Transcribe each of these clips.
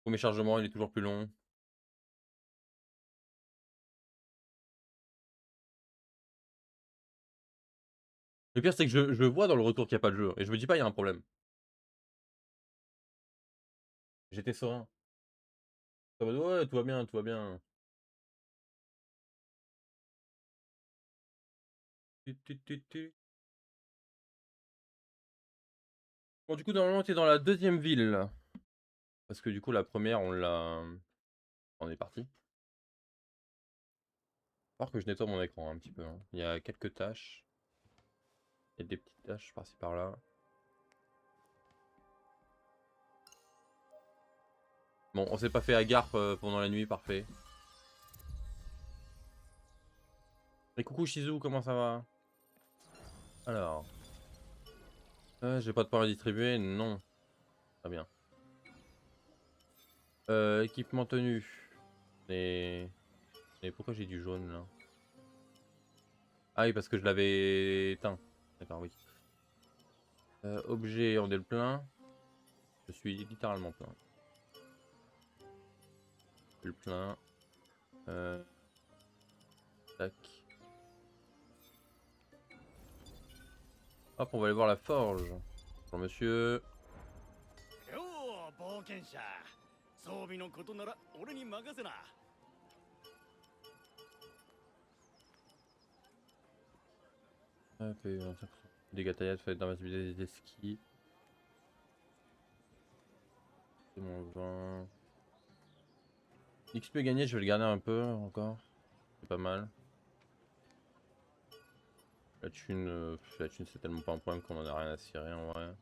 Premier chargement, il est toujours plus long. Le pire, c'est que je vois dans le retour qu'il y a pas de jeu et je me dis pas: «Il y a un problème». J'étais serein. En mode: «Ouais, tout va bien, tout va bien». Tut, tut, tut, tut. Bon, du coup, normalement, tu es dans la deuxième ville, là. Parce que du coup, la première, on est parti. Faut que je nettoie mon écran un petit peu, hein. Il y a quelques tâches. Il y a des petites tâches par-ci par-là. Bon, on s'est pas fait agarpe pendant la nuit, parfait. Et coucou Shizu, comment ça va? Alors, j'ai pas de points à distribuer? Non. Très bien. Équipement tenue. Et... Et pourquoi j'ai du jaune là? Ah oui, parce que je l'avais éteint. D'accord, oui. Objet, on est le plein. Je suis littéralement plein. Le plein. Euh, tac. Hop, on va aller voir la forge. Bonjour monsieur. よう冒険者装備のことなら俺に任せな Hop, 25%. Dégâts taillades, faites d'invincibilité des skis. C'est mon 20. XP gagné, je vais le garder un peu encore. C'est pas mal. La thune c'est tellement pas un problème qu'on en a rien à cirer en vrai.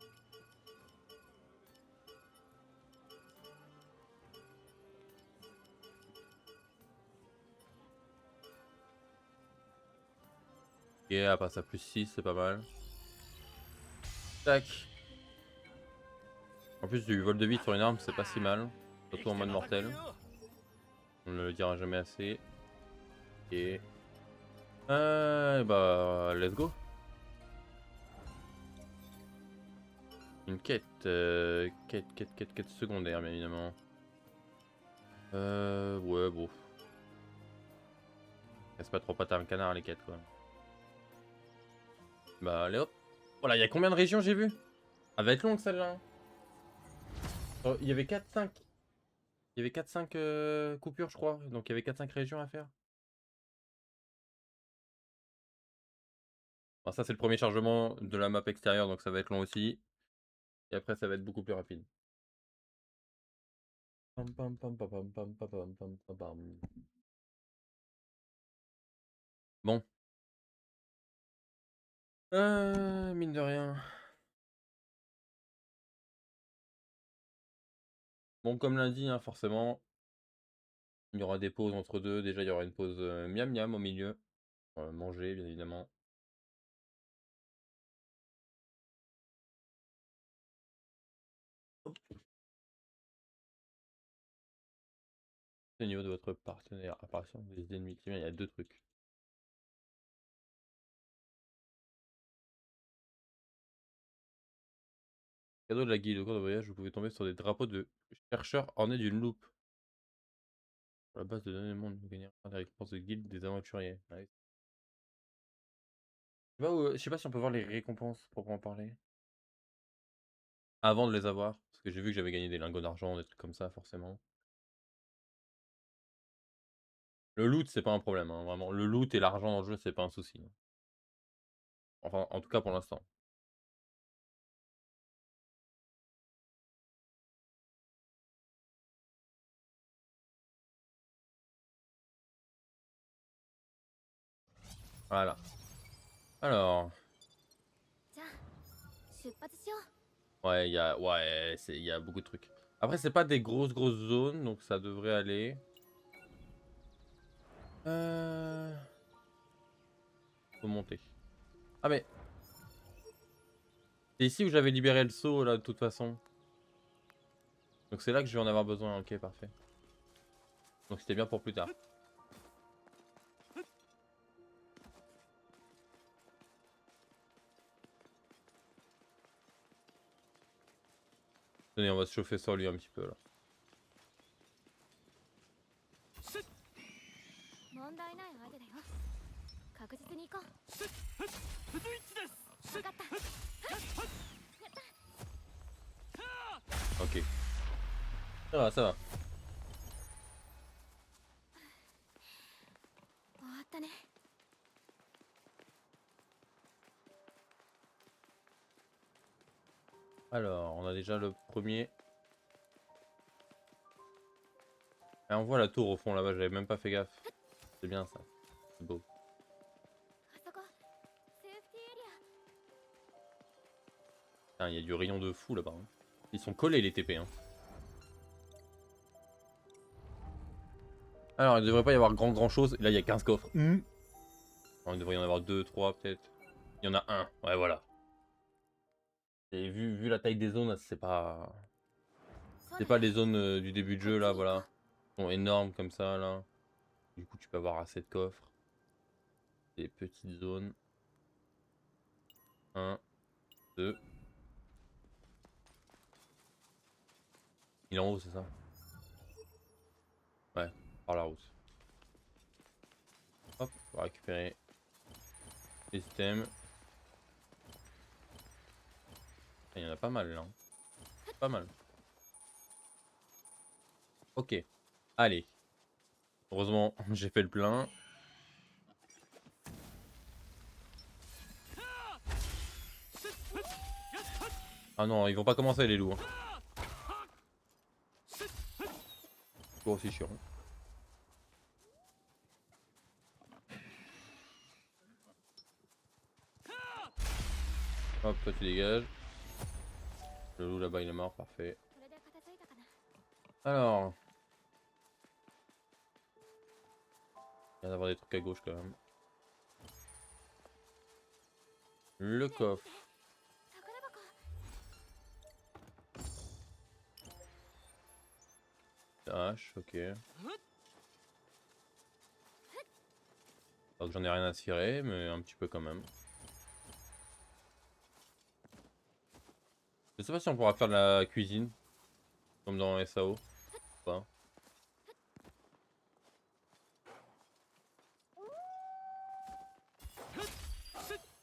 Et à part ça, plus 6, c'est pas mal. Tac. En plus, du vol de vide sur une arme, c'est pas si mal. 生 Surtout き en て mode また来る mortel. よ On ne le dira jamais assez. Et... bah, let's go. Une quête. Quête secondaire, bien évidemment. Ouais, bon. Casse pas trop pattes à un canard, les quêtes, quoi. Bah, allez hop. Voilà, il y a combien de régions j'ai vu? Elle va être longue, celle-là, hein. Oh, il y avait 4-5. Il y avait 4-5 coupures, je crois. Donc, il y avait 4-5 régions à faire. Bon, ça, c'est le premier chargement de la map extérieure, donc ça va être long aussi. Et après, ça va être beaucoup plus rapide. Pam, pam, pam, pam, pam, pam, pam, pam, pam, pam, pam. Bon. Mine de rien. Bon, comme lundi, hein, forcément, il y aura des pauses entre deux. Déjà, il y aura une pause miam miam au milieu. Manger, bien évidemment. Au niveau de votre partenaire, apparition des ennemis. Tiens, il y a deux trucs. Cadeau de la guilde. Au cours de voyage, vous pouvez tomber sur des drapeaux de chercheurs ornés d'une loupe. Sur la base de données du monde, vous gagnez des récompenses de guilde des aventuriers. Nice. Je sais pas si on peut voir les récompenses, proprement parler. Avant de les avoir. Parce que j'ai vu que j'avais gagné des lingots d'argent, des trucs comme ça, forcément. Le loot, c'est pas un problème, hein, vraiment. Le loot et l'argent dans le jeu, c'est pas un souci, hein. Enfin, en tout cas pour l'instant. Voilà. Alors, じゃあ出発しよう ouais, il y a beaucoup de trucs. Après, c'est pas des grosses zones, donc ça devrait aller. Euh... Faut monter. Ah mais, c'est ici où j'avais libéré le saut, là, de toute façon. Donc c'est là que je vais en avoir besoin, ok, parfait. Donc c'était bien pour plus tard. Tenez, on va se chauffer sur lui un petit peu, là. 問題ない相手だよ。確実に行こう。スイッチです。分かった。 Ok. Ça va, ça va. 終わったね。 Alors, on a déjà le premier. Et on voit la tour au fond là-bas, j'avais même pas fait gaffe. C'est bien ça. C'est beau. あそこセーフティーエリア。 Putain, il y a du rayon de fou là-bas. Hein. Ils sont collés les TP. Hein. Alors, il devrait pas y avoir grand chose. Là, il y a 15 coffres. Alors, il devrait y en avoir 2, 3 peut-être. Il y en a un. Ouais, voilà. Et vu la taille des zones, c'est pas... C'est pas les zones du début de jeu là, voilà. Ils sont énormes comme ça là. Du coup, tu peux avoir assez de coffres. Des petites zones. 1, 2. Il est en haut, c'est ça? Ouais, par la route. Hop, on va récupérer les items. Il y en a pas mal là. Pas mal. Ok. Allez. Heureusement, j'ai fait le plein. Ah non, ils vont pas commencer les loups. Hein. Toujours aussi chiant. Hop, toi tu dégages. Le loup là-bas il est mort, parfait. これで片付いたかな。 Alors. Il vient d'avoir des trucs à gauche quand même. Le coffre. 宝箱。 H, ok. Alors que j'en ai rien à tirer, mais un petit peu quand même. Je sais pas si on pourra faire de la cuisine, comme dans SAO. Ou pas.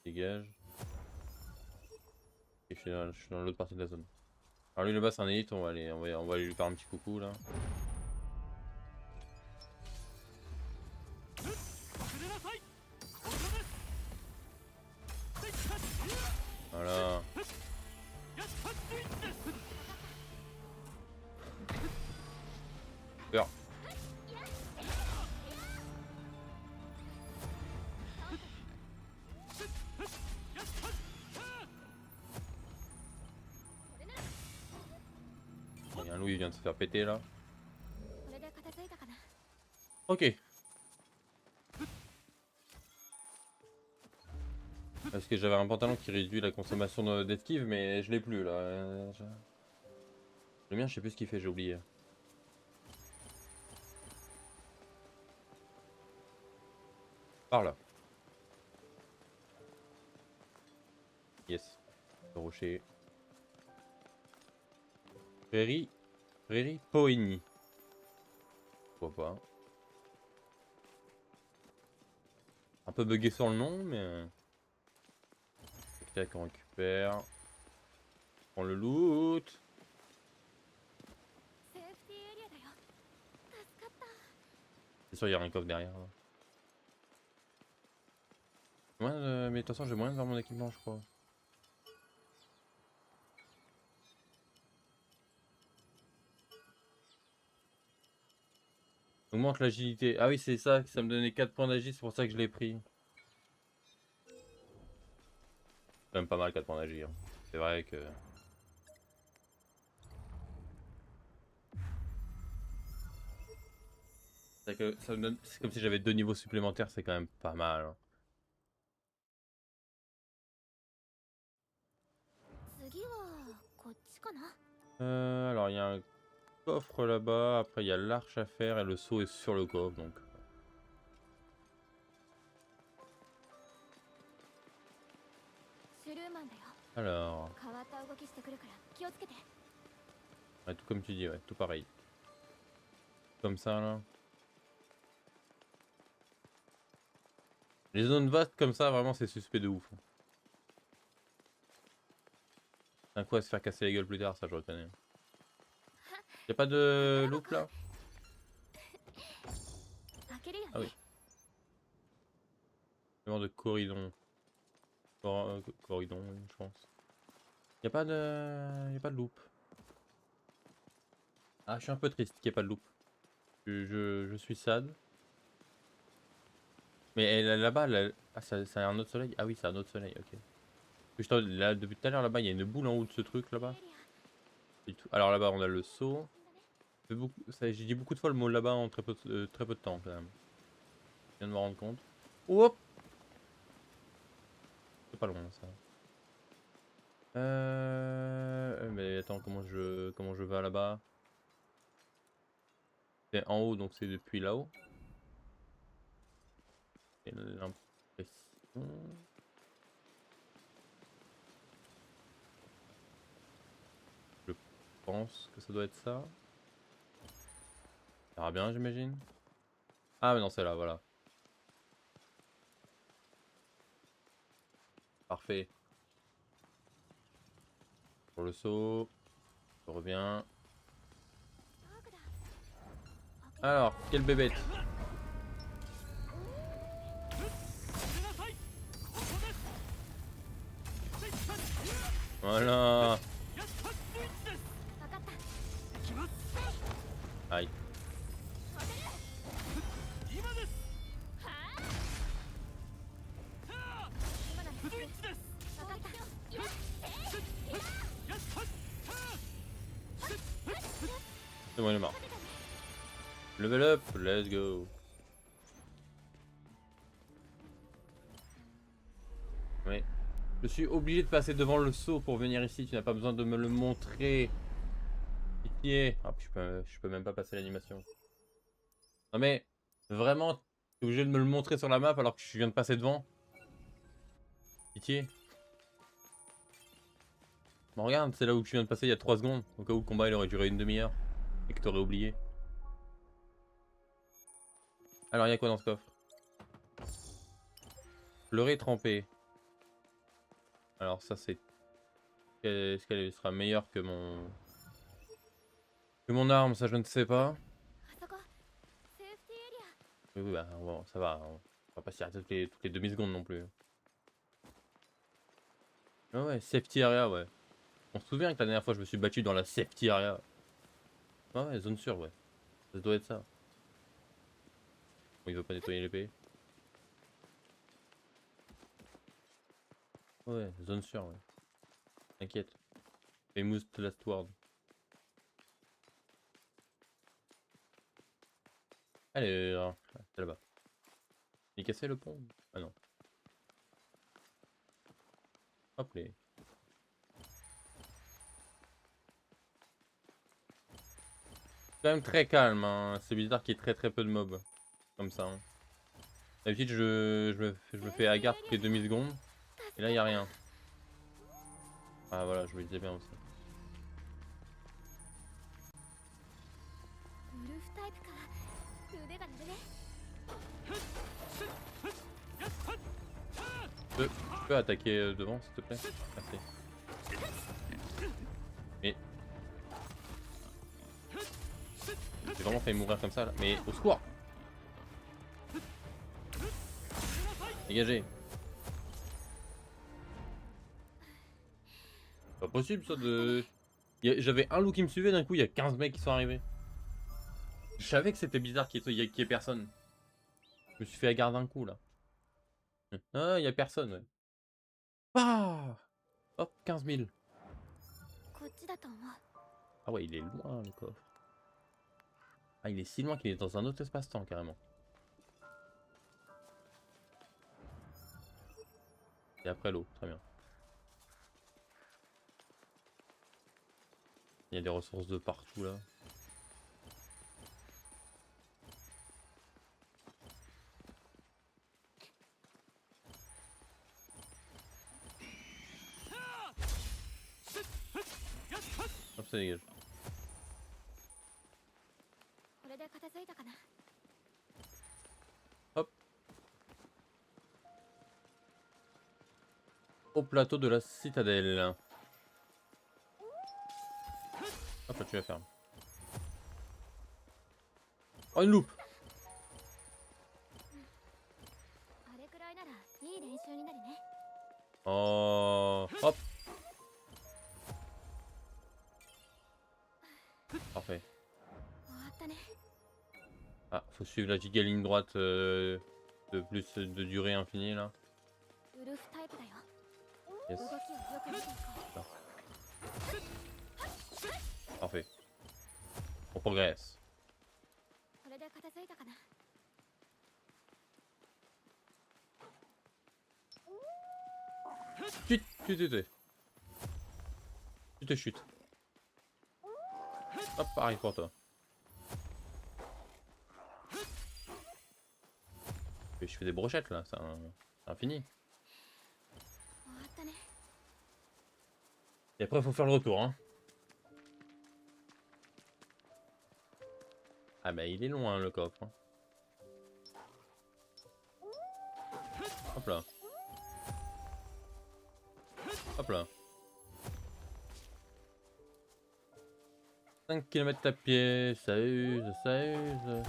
Dégage. Et je suis dans l'autre partie de la zone. Alors lui là-bas c'est un élite, on va aller lui faire un petit coucou là. Voilà. Peur. Il y a un loup, il vient de se faire péter là. これで片付いたかな。 Ok. Parce que j'avais un pantalon qui réduit la consommation d'esquive, mais je l'ai plus là. Le mien, je sais plus ce qu'il fait, j'ai oublié. Par là. Yes. Le rocher. Prairie. Prairie Poigny. Pourquoi pas. Un peu bugué sur le nom, mais... Tac, on récupère. On prend le loot. セーフティーエリアだよ。助かった。 C'est sûr, il y a un coffre derrière. Là. Mais de toute façon, j'ai moyen de voir mon équipement, je crois. Augmente l'agilité. Ah oui, c'est ça, ça me donnait 4 points d'agilité, c'est pour ça que je l'ai pris. C'est quand même pas mal 4 points d'agir. C'est vrai que... C'est comme si j'avais 2 niveaux supplémentaires, c'est quand même pas mal. Hein. 次はこっちかな。 Alors, il y a un coffre là-bas, après il y a l'arche à faire et le saut est sur le coffre, donc... シュルーマンだよ。 Alors... 変わった動きしてくるから気をつけて。 Ouais, tout comme tu dis, ouais, tout pareil. Comme ça, là. Les zones vastes comme ça, vraiment, c'est suspect de ouf. Un coup à se faire casser la gueule plus tard, ça je reconnais. Y'a pas de loop là? 開けるよ Ah ね oui. Vraiment de corridon. Corridon, oui, je pense. Y'a pas de loop. Ah, je suis un peu triste qu'il n'y ait pas de loop. Je suis sad. Mais là-bas, ah, c'est un autre soleil? Ah oui, c'est un autre soleil, ok. Là, depuis tout à l'heure, là-bas, il y a une boule en haut de ce truc là-bas. エリア Alors là-bas, on a le saut. だね J'ai dit beaucoup de fois le mot là-bas en très peu de temps quand même. Je viens de me rendre compte. Hop! C'est pas loin ça. Mais attends, comment je vais là-bas? C'est en haut, donc c'est depuis là-haut. J'ai l'impression. Je pense que ça doit être ça. Ça ira bien, j'imagine. Ah, mais non, c'est là, voilà. Parfait. Pour le saut. Je reviens. ダークだ Alors, quelle bébête? Voilà. 分かった Aïe. 今ならする分かった C'est bon, il est mort. Level up, let's go. Oui. Je suis obligé de passer devant le saut pour venir ici. Tu n'as pas besoin de me le montrer. Pitié. Ah, je peux même pas passer l'animation. Non mais, vraiment, t'es obligé de me le montrer sur la map alors que je viens de passer devant. Pitié. Bon, regarde, c'est là où je viens de passer il y a 3 secondes. Au cas où le combat il aurait duré une demi-heure. Et que t'aurais oublié. Alors, il y a quoi dans ce coffre? Pleurer trempé. Alors, ça, c'est. Est-ce qu'elle sera meilleure que mon arme? Ça, je ne sais pas. あそこセーフティーエリア Oui, oui, bah, ça va. On va pas s'y arrêter toutes les demi-secondes non plus. Ah ouais, safety area, ouais. On se souvient que la dernière fois, je me suis battu dans la safety area. Ah ouais, zone sûre, ouais. Ça doit être ça. Bon, il veut pas nettoyer l'épée. Ouais, zone sûre, ouais. T'inquiète. Famous last word. Allez, c'est là-bas. Il est cassé le pont? Ah non. Hop les. C'est quand même très calme, hein. C'est bizarre qu'il y ait très peu de mobs. Comme ça. Hein. D'habitude, je me fais hagarde toutes les demi-secondes. Et là, il n'y a rien. Ah voilà, je me disais bien aussi. ウルフタイプか腕が鳴るね Tu peux attaquer devant, s'il te plaît? Merci. Mais... J'ai vraiment failli mourir comme ça, là. Mais au secours! Dégagez! C'est pas possible, ça, de... J'avais un loup qui me suivait, d'un coup, il y a 15 mecs qui sont arrivés. Je savais que c'était bizarre qu'il y ait personne. Je me suis fait hagarder un coup, là. Ah, il y a personne, ouais. Ah! Hop, 15 000. こっちだと思う Ah ouais, il est loin, le coffre. Ah, il est si loin qu'il est dans un autre espace-temps, carrément. Et après l'eau, très bien. Il y a des ressources de partout, là. Hop, ça dégage. これで片付いたかな Hop. au plateau de la citadelle. Hop là, tu la fermes. Oh, une loupe! あれくらいならいい練習になるね。 Oh, hop! Parfait. 終わったね。 Ah, faut suivre la giga ligne droite de plus de durée infinie là. ウルフタイプだよ。 Yes. 動きをよく見ていこ Parfait. On progresse. う。これで片付いたかな。 Chut, chut, chut, chut. Tu te chutes. Hop, pareil pour toi. Et je fais des brochettes là, c'est infini. 終わったね。 Et après, faut faire le retour. Hein. Ah, bah, il est loin le coffre. Hein. Hop là. Hop là. 5 km à pied, ça use, ça use.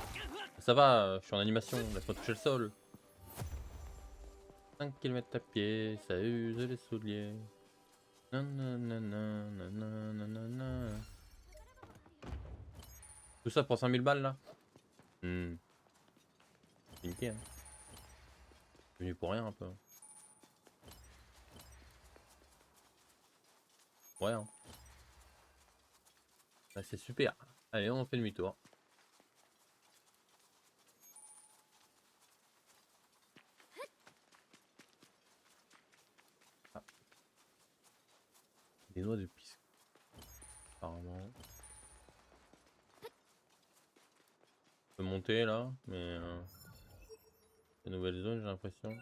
Ça va, je suis en animation, laisse-moi toucher le sol. 5 km à pied, ça use les souliers. Nanana, nanana, nanana. Tout ça pour 5000 balles là. C'est niqué, hein. Je suis venu pour rien un peu. Ouais, hein. Bah, c'est super. Allez, on fait demi-tour. Ah. Des noix de pisco. Apparemment. On peut monter là, mais une nouvelle zone, j'ai l'impression.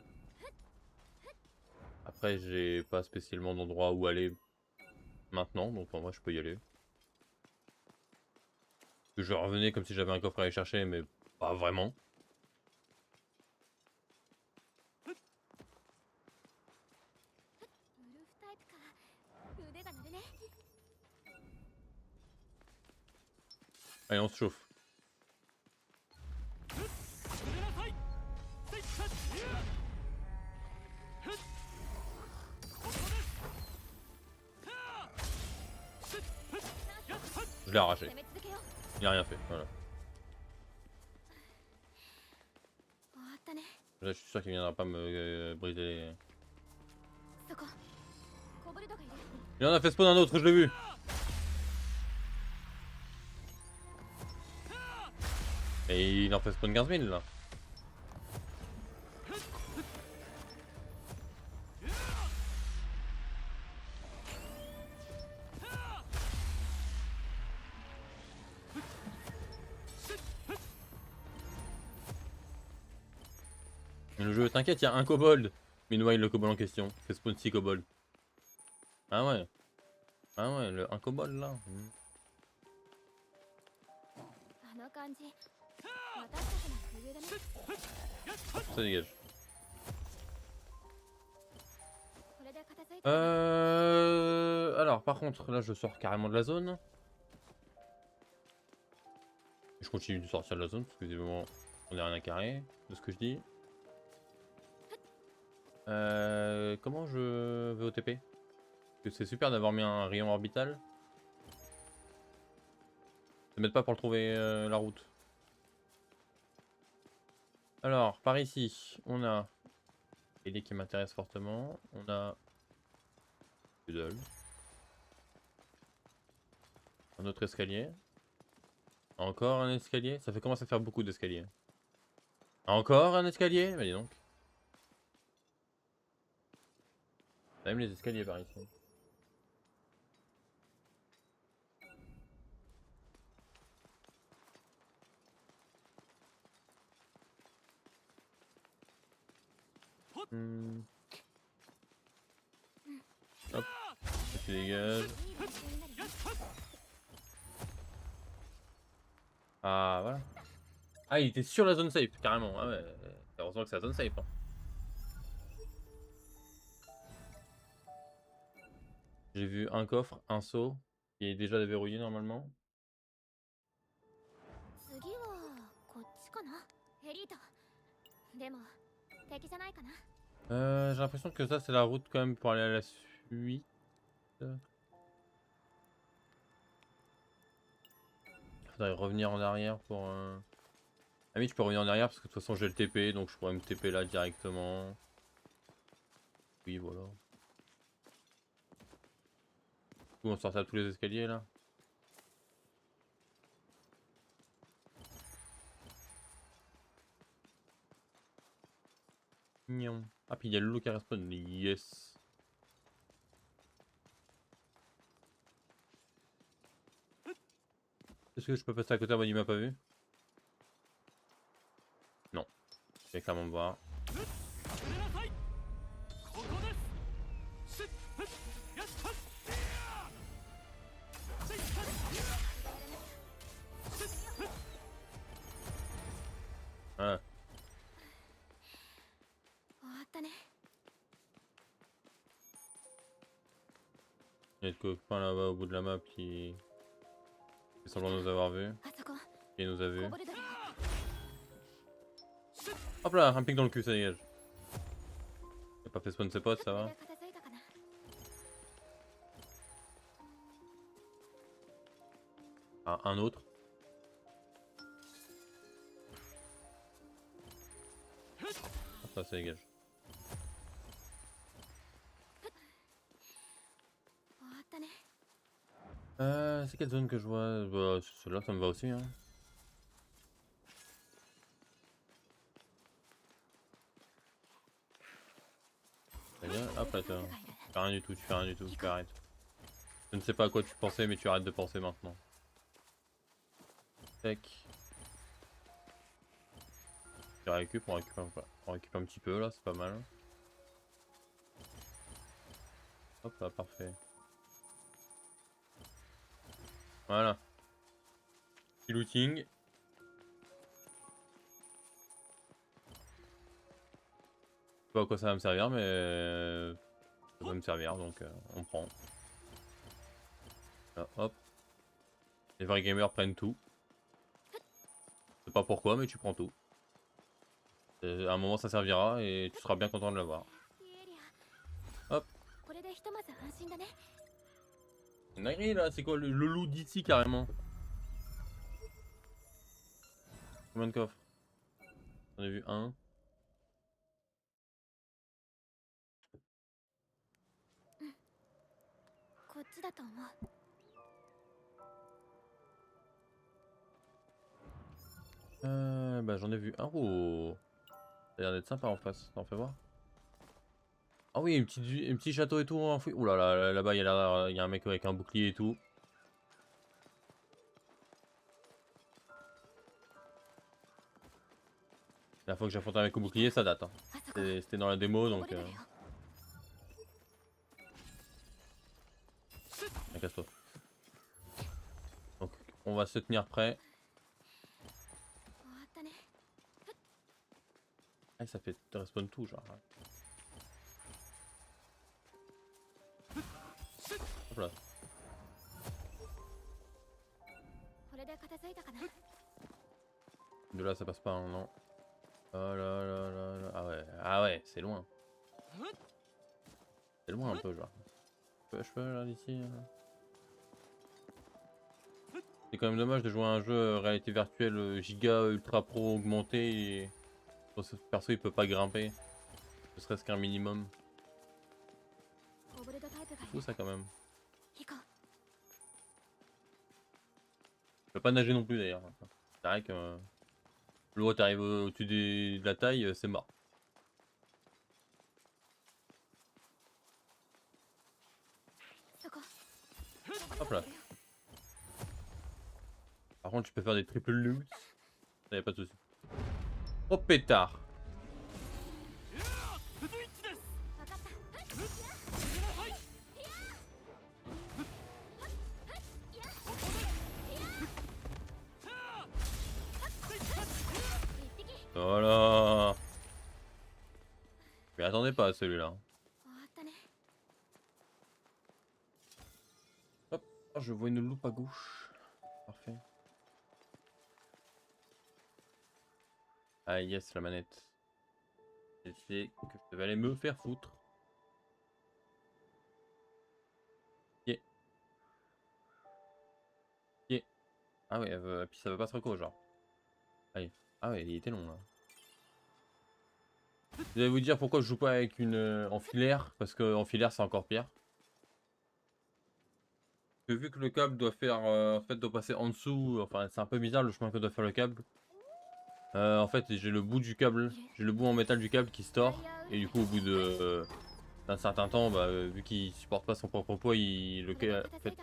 Après, j'ai pas spécialement d'endroit où aller maintenant, donc en vrai, je peux y aller. Je revenais comme si j'avais un coffre à aller chercher, mais pas vraiment. ウルフタイプか。腕が鳴るね。 Allez, on se chauffe. Je l'ai arraché. 攻め続けよう。 Il a rien fait, voilà. 終わったね。 Là, je suis sûr qu'il viendra pas me briser les... そこ。コボルドがいる。 Il en a fait spawn un autre, je l'ai vu. Et il en fait spawn 15 000 là. Le jeu, t'inquiète, il y a un kobold. Meanwhile, le kobold en question fait spawn 6 kobolds. Ah ouais. Ah ouais, un kobold là. あの感じ。私たちの空輸だね。 Ça dégage. これで片付いたかな。 Alors, par contre, là, je sors carrément de la zone. Je continue de sortir de la zone parce que visiblement, on n'est rien à carrer de ce que je dis. Comment je vais au TP? Parce que c'est super d'avoir mis un rayon orbital. Ne m'aide pas pour le trouver la route. Alors, par ici, on a l'idée qui m'intéresse fortement. On a Puddle. Un autre escalier. Encore un escalier. Ça fait commencer à faire beaucoup d'escaliers. Encore un escalier. Bah dis donc. Même les escaliers par ici. Hop, ça tu dégages. いい練習になるね。 Ah voilà. Ah, il était sur la zone safe carrément. Ah ouais. Heureusement que c'est la zone safe. Hein. J'ai vu un coffre, un seau, qui est déjà déverrouillé normalement. 次はこっちかな。エリート。でも敵じゃないかな。J'ai l'impression que ça c'est la route quand même pour aller à la suite. Faudrait revenir en arrière pour... Ah oui, je peux revenir en arrière parce que de toute façon j'ai le TP, donc je pourrais me TP là directement. Oui, voilà. Du coup, on sort à tous les escaliers là. Miaou. Ah, puis il y a le loup qui respawn. Yes. Est-ce que je peux passer à côté avant qu'il m'a pas vu? Non. Je vais clairement me voir. Voilà. 終わったね。 Il y a le copain là-bas au bout de la map qui fait semblant de nous avoir vus. あそこ Et il nous a vus. こぼれだよ。 Hop là, un pic dans le cul, ça dégage. Il a pas fait spawn ses potes, ça これ va. で片付いたかな。 Ah, un autre. Hop là, ça dégage. 終わったね。 C'est quelle zone que je vois? Bah, celle-là, ça me va aussi, hein. Hop là, tu fais rien du tout, tu fais rien du tout, tu arrêtes. Je ne sais pas à quoi tu pensais, mais tu arrêtes de penser maintenant. Tac. Tu récupères, on récupère un petit peu là, c'est pas mal. Hop là, parfait. Voilà. Petit looting. Je sais pas à quoi ça va me servir, mais ça va me servir, donc on prend. Là, hop. Les vrais gamers prennent tout. Je sais pas pourquoi, mais tu prends tout. À un moment ça servira et tu seras bien content de l'avoir. いいエリア。 Hop. これでひとまず安心だね。 Une dinguerie là, c'est quoi le loup d'ici carrément? Combien de coffres? J'en ai vu un. こっちだと思う。 Bah j'en ai vu un. Oh, ça a l'air d'être sympa en face, t'en fais voir. Ah oui, un petit château et tout enfoui. Ouh là là, là-bas il y a un mec avec un bouclier et tout. La fois que j'ai affronté un mec au bouclier, ça date. Hein. あそこ C'était dans la démo こ donc. ぼれだよ。 Casse-toi. Donc on va se tenir prêt. 終わったね。 Ah, ça fait respawn tout genre. Hop là. これで片付いたかな。 De là ça passe pas, hein, non. Oh là là là là. Ah ouais, c'est loin. C'est loin un peu genre. Je peux là d'ici. C'est quand même dommage de jouer à un jeu réalité virtuelle giga ultra pro augmenté et ce perso il peut pas grimper. Ne serait-ce qu'un minimum. コブルドタイプがい C'est る。 fou ça quand même. 行こう。 Je peux pas nager non plus d'ailleurs. C'est vrai que l'eau t'arrive au-dessus de la taille, c'est mort. そこ。 Hop là. Par contre, tu peux faire des triple loots. Ça y a pas de soucis. Oh pétard. わかった。 Voilà. Je m'y attendais pas à celui-là. 終わったね。Oh, je vois une loupe à gauche. Parfait. Ah yes, la manette. Et c'est que je vais aller me faire foutre. Yeah. Yeah. Ah ouais, puis ça va pas se reco, genre. Allez. Ah ouais, il était long là. Je vais vous dire pourquoi je joue pas avec une en filaire, parce que en filaire c'est encore pire. Que vu que le câble doit faire, en fait doit passer en dessous, enfin c'est un peu bizarre le chemin que doit faire le câble. En fait j'ai le bout du câble, j'ai le bout en métal du câble qui se tord, et du coup au bout de d'un certain temps, bah, vu qu'il supporte pas son propre poids, en fait,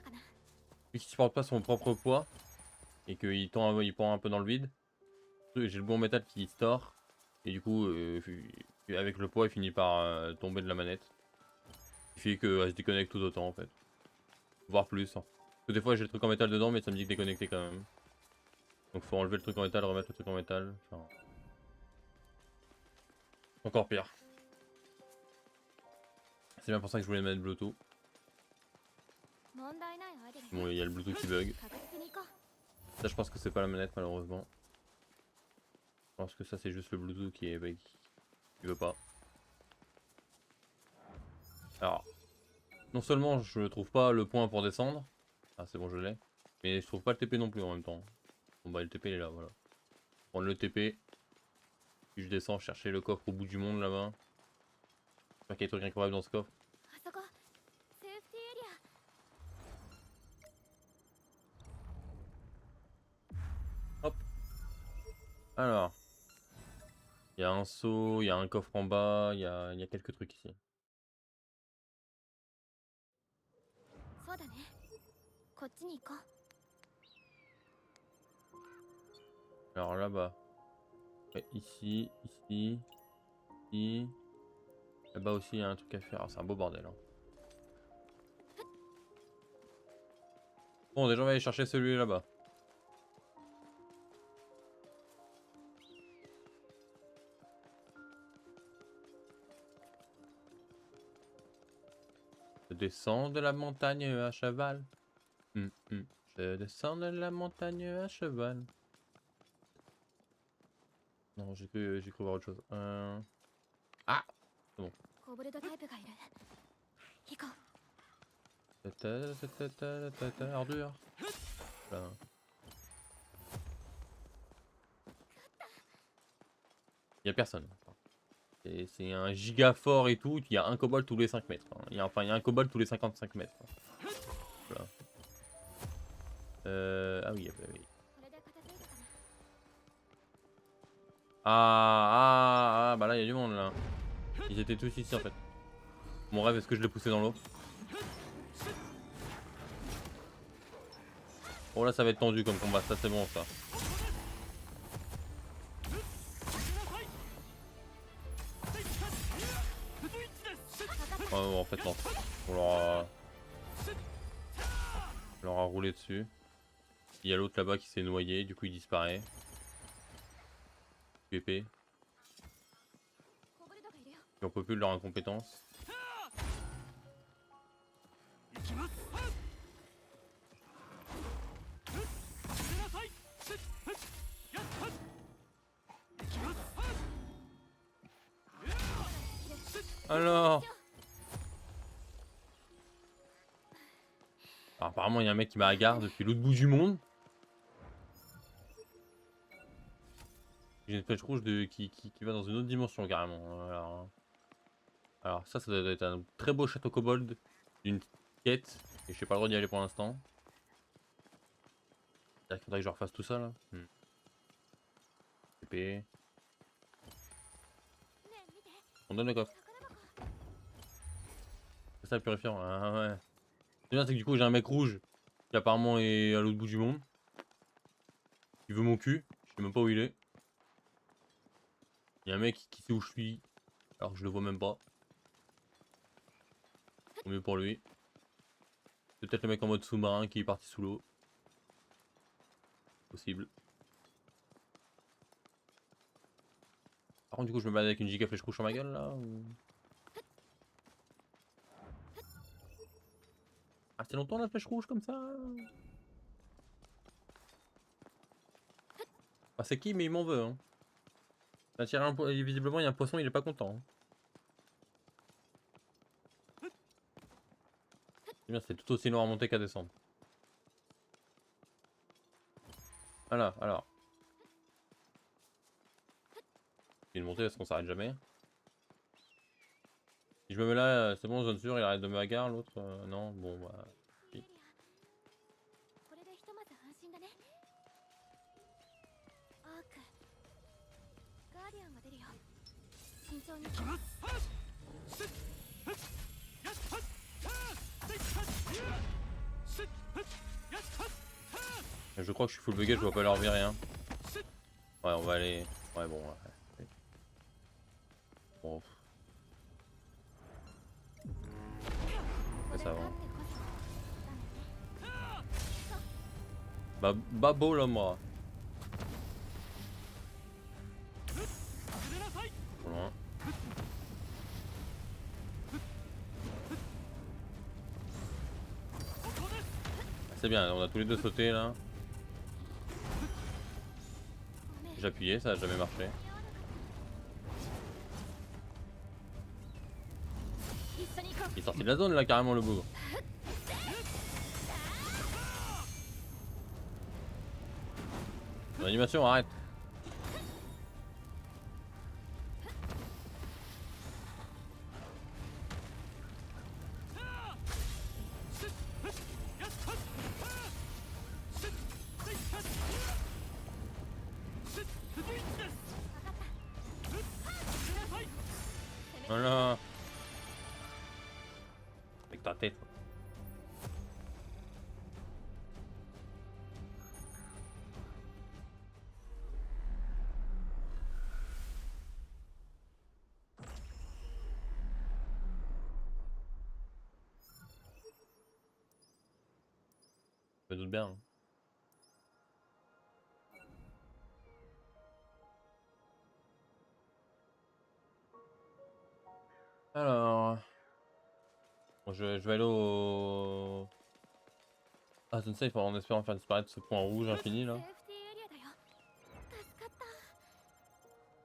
vu qu'il supporte pas son propre poids et qu'il tend, il pend un peu dans le vide, j'ai le bout en métal qui se tord, et du coup avec le poids il finit par tomber de la manette. Ce qui fait qu'elle se déconnecte tout autant en fait. Voire plus. Hein. Parce que des fois j'ai le truc en métal dedans mais ça me dit que déconnecté quand même. Donc faut enlever le truc en métal, remettre le truc en métal. Enfin... Encore pire. C'est bien pour ça que je voulais mettre Bluetooth. Bon il y a le Bluetooth qui bug. Ça je pense que c'est pas la manette malheureusement. Je pense que ça c'est juste le Bluetooth qui est bug. Qui veut pas. Alors, non seulement je trouve pas le point pour descendre. Ah c'est bon je l'ai. Mais je trouve pas le TP non plus en même temps. Bon bah le TP il est là voilà. Prendre le TP. Puis je descends chercher le coffre au bout du monde là-bas. J'espère qu'il y a des trucs incroyables dans ce coffre. Hop. Alors. Il y a un seau, il y a un coffre en bas, il y a quelques trucs ici. Alors là-bas. Ouais, ici, ici, ici. Là-bas aussi il y a un truc à faire. Ah, c'est un beau bordel. Hein. Bon déjà on va aller chercher celui là-bas. Je descends de la montagne à cheval. Je descends de la montagne à cheval. Non, j'ai cru voir autre chose. Ah c'est bon. Ordure. Voilà. Y a personne. C'est un giga fort et tout, il y a un kobold tous les 5 mètres. Hein. Enfin, il y a un kobold tous les 55 mètres. Hein. Voilà. Ah oui, bah oui. Bah là, il y a du monde là. Ils étaient tous ici en fait. Mon rêve, est-ce que je l'ai poussé dans l'eau? Oh là, ça va être tendu comme combat, ça c'est bon ça. Oh, en fait, non. On leur a roulé dessus. Il y a l'autre là-bas qui s'est noyé, du coup il disparaît. PP. J'en peux plus de leur incompétence. Alors, apparemment il y a un mec qui m'a hagarde depuis l'autre bout du monde. J'ai une flèche rouge qui va dans une autre dimension carrément. Alors ça doit être un très beau château kobold d'une quête. Et je n'ai pas le droit d'y aller pour l'instant. Il faudrait que je refasse tout ça là. TP. On donne le coffre. C'est ça le purifiant. Ah ouais. C'est bien, c'est que du coup j'ai un mec rouge qui apparemment est à l'autre bout du monde. Il veut mon cul. Je sais même pas où il est. Il y a un mec qui sait où je suis. Alors que je le vois même pas. Tant mieux pour lui. C'est peut-être le mec en mode sous-marin qui est parti sous l'eau. Possible. Par contre du coup je me balade avec une giga flèche rouge sur ma gueule là ou... Ah rester longtemps la flèche rouge comme ça? Ah, c'est qui, mais il m'en veut. Hein. Il a tiré visiblement, il y a un poisson, il est pas content. Hein. C'est bien, c'est tout aussi long à monter qu'à descendre. Voilà, alors. Une montée, est-ce qu'on s'arrête jamais? Si je me mets là, c'est bon, zone sûre, il arrête de me hagar, l'autre non, bon, bah. エリアこれでひとまず安心だね。アークガーディアンが出るよ。慎重に。 Je crois que je suis full bugué, je vois pas leur vie rien. Ouais, on va aller. Ouais, bon, ouais. Bon. Ça va. Bah, babo là, moi. Loin. C'est bien, on a tous les deux sauté là. J'ai appuyé, ça a jamais marché. Il est sorti de la zone là carrément le bougre. Mon animation, arrête. Voilà. Avec ta tête. Je me doute bien. Hein. Alors. Bon, je vais aller au. Ah, Zone Safe en espérant faire disparaître ce point rouge infini là.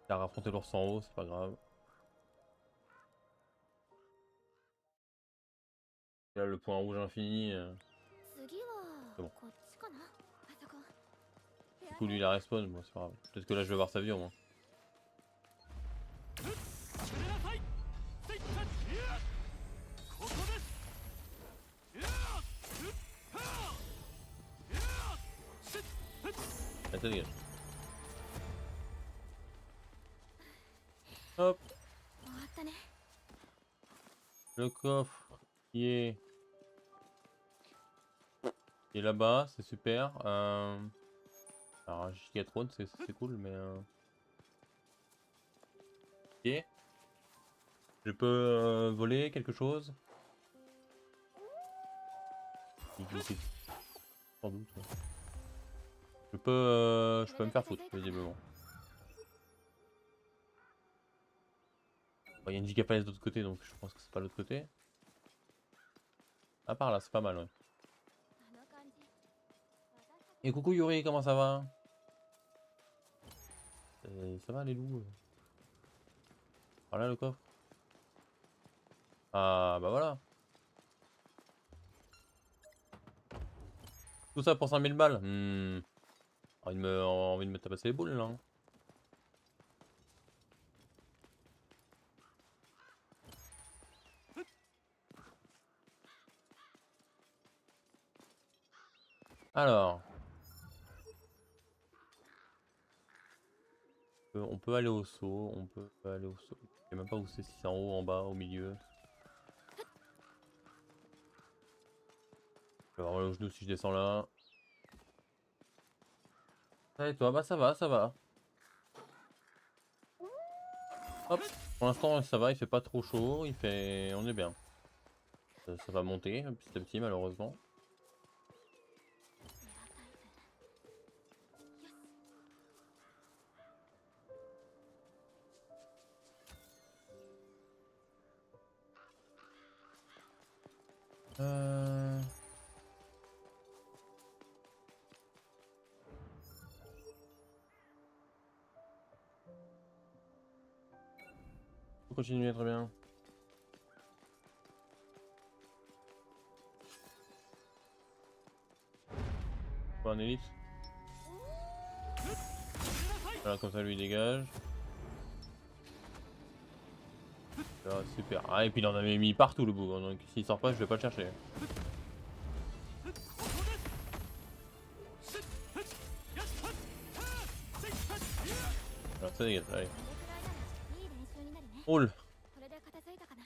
Il a affronté l'ours en haut, c'est pas grave. Là, le point rouge infini. C'est bon. Du coup, lui il a respawn, bon, c'est pas grave. Peut-être que là je vais voir sa vie au moins. Allez, ça dégage. Hop. Le coffre qui est là-bas, c'est super. Alors, Gigatron, c'est cool, mais. Ok. Je peux voler quelque chose. Sans doute. Ouais. Je peux me faire foutre, visiblement. Il y a une gigafalaise de l'autre côté, donc je pense que c'est pas l'autre côté. Ah, par là, c'est pas mal, ouais. Et coucou Yuri, comment ça va? Ça va les loups? Voilà le coffre. Ah, bah voilà. Tout ça pour 5000 balles. Envie de me tabasser les boules là. Hein. Alors. On peut aller au saut. On peut aller au saut. Je sais même pas où c'est, si c'est en haut, en bas, au milieu. Je vais avoir le genou si je descends là. Et toi, bah ça va, ça va. Hop, pour l'instant ça va, il fait pas trop chaud, on est bien. Ça va monter petit à petit malheureusement. continuer, très bien. Pas un élite. Voilà, comme ça lui dégage. Voilà, super. Ah, et puis il en avait mis partout le bout, hein, donc s'il sort pas, je vais pas le chercher. Alors ça dégage, allez. いい練習になるね。 Roule. これで片付いたかな。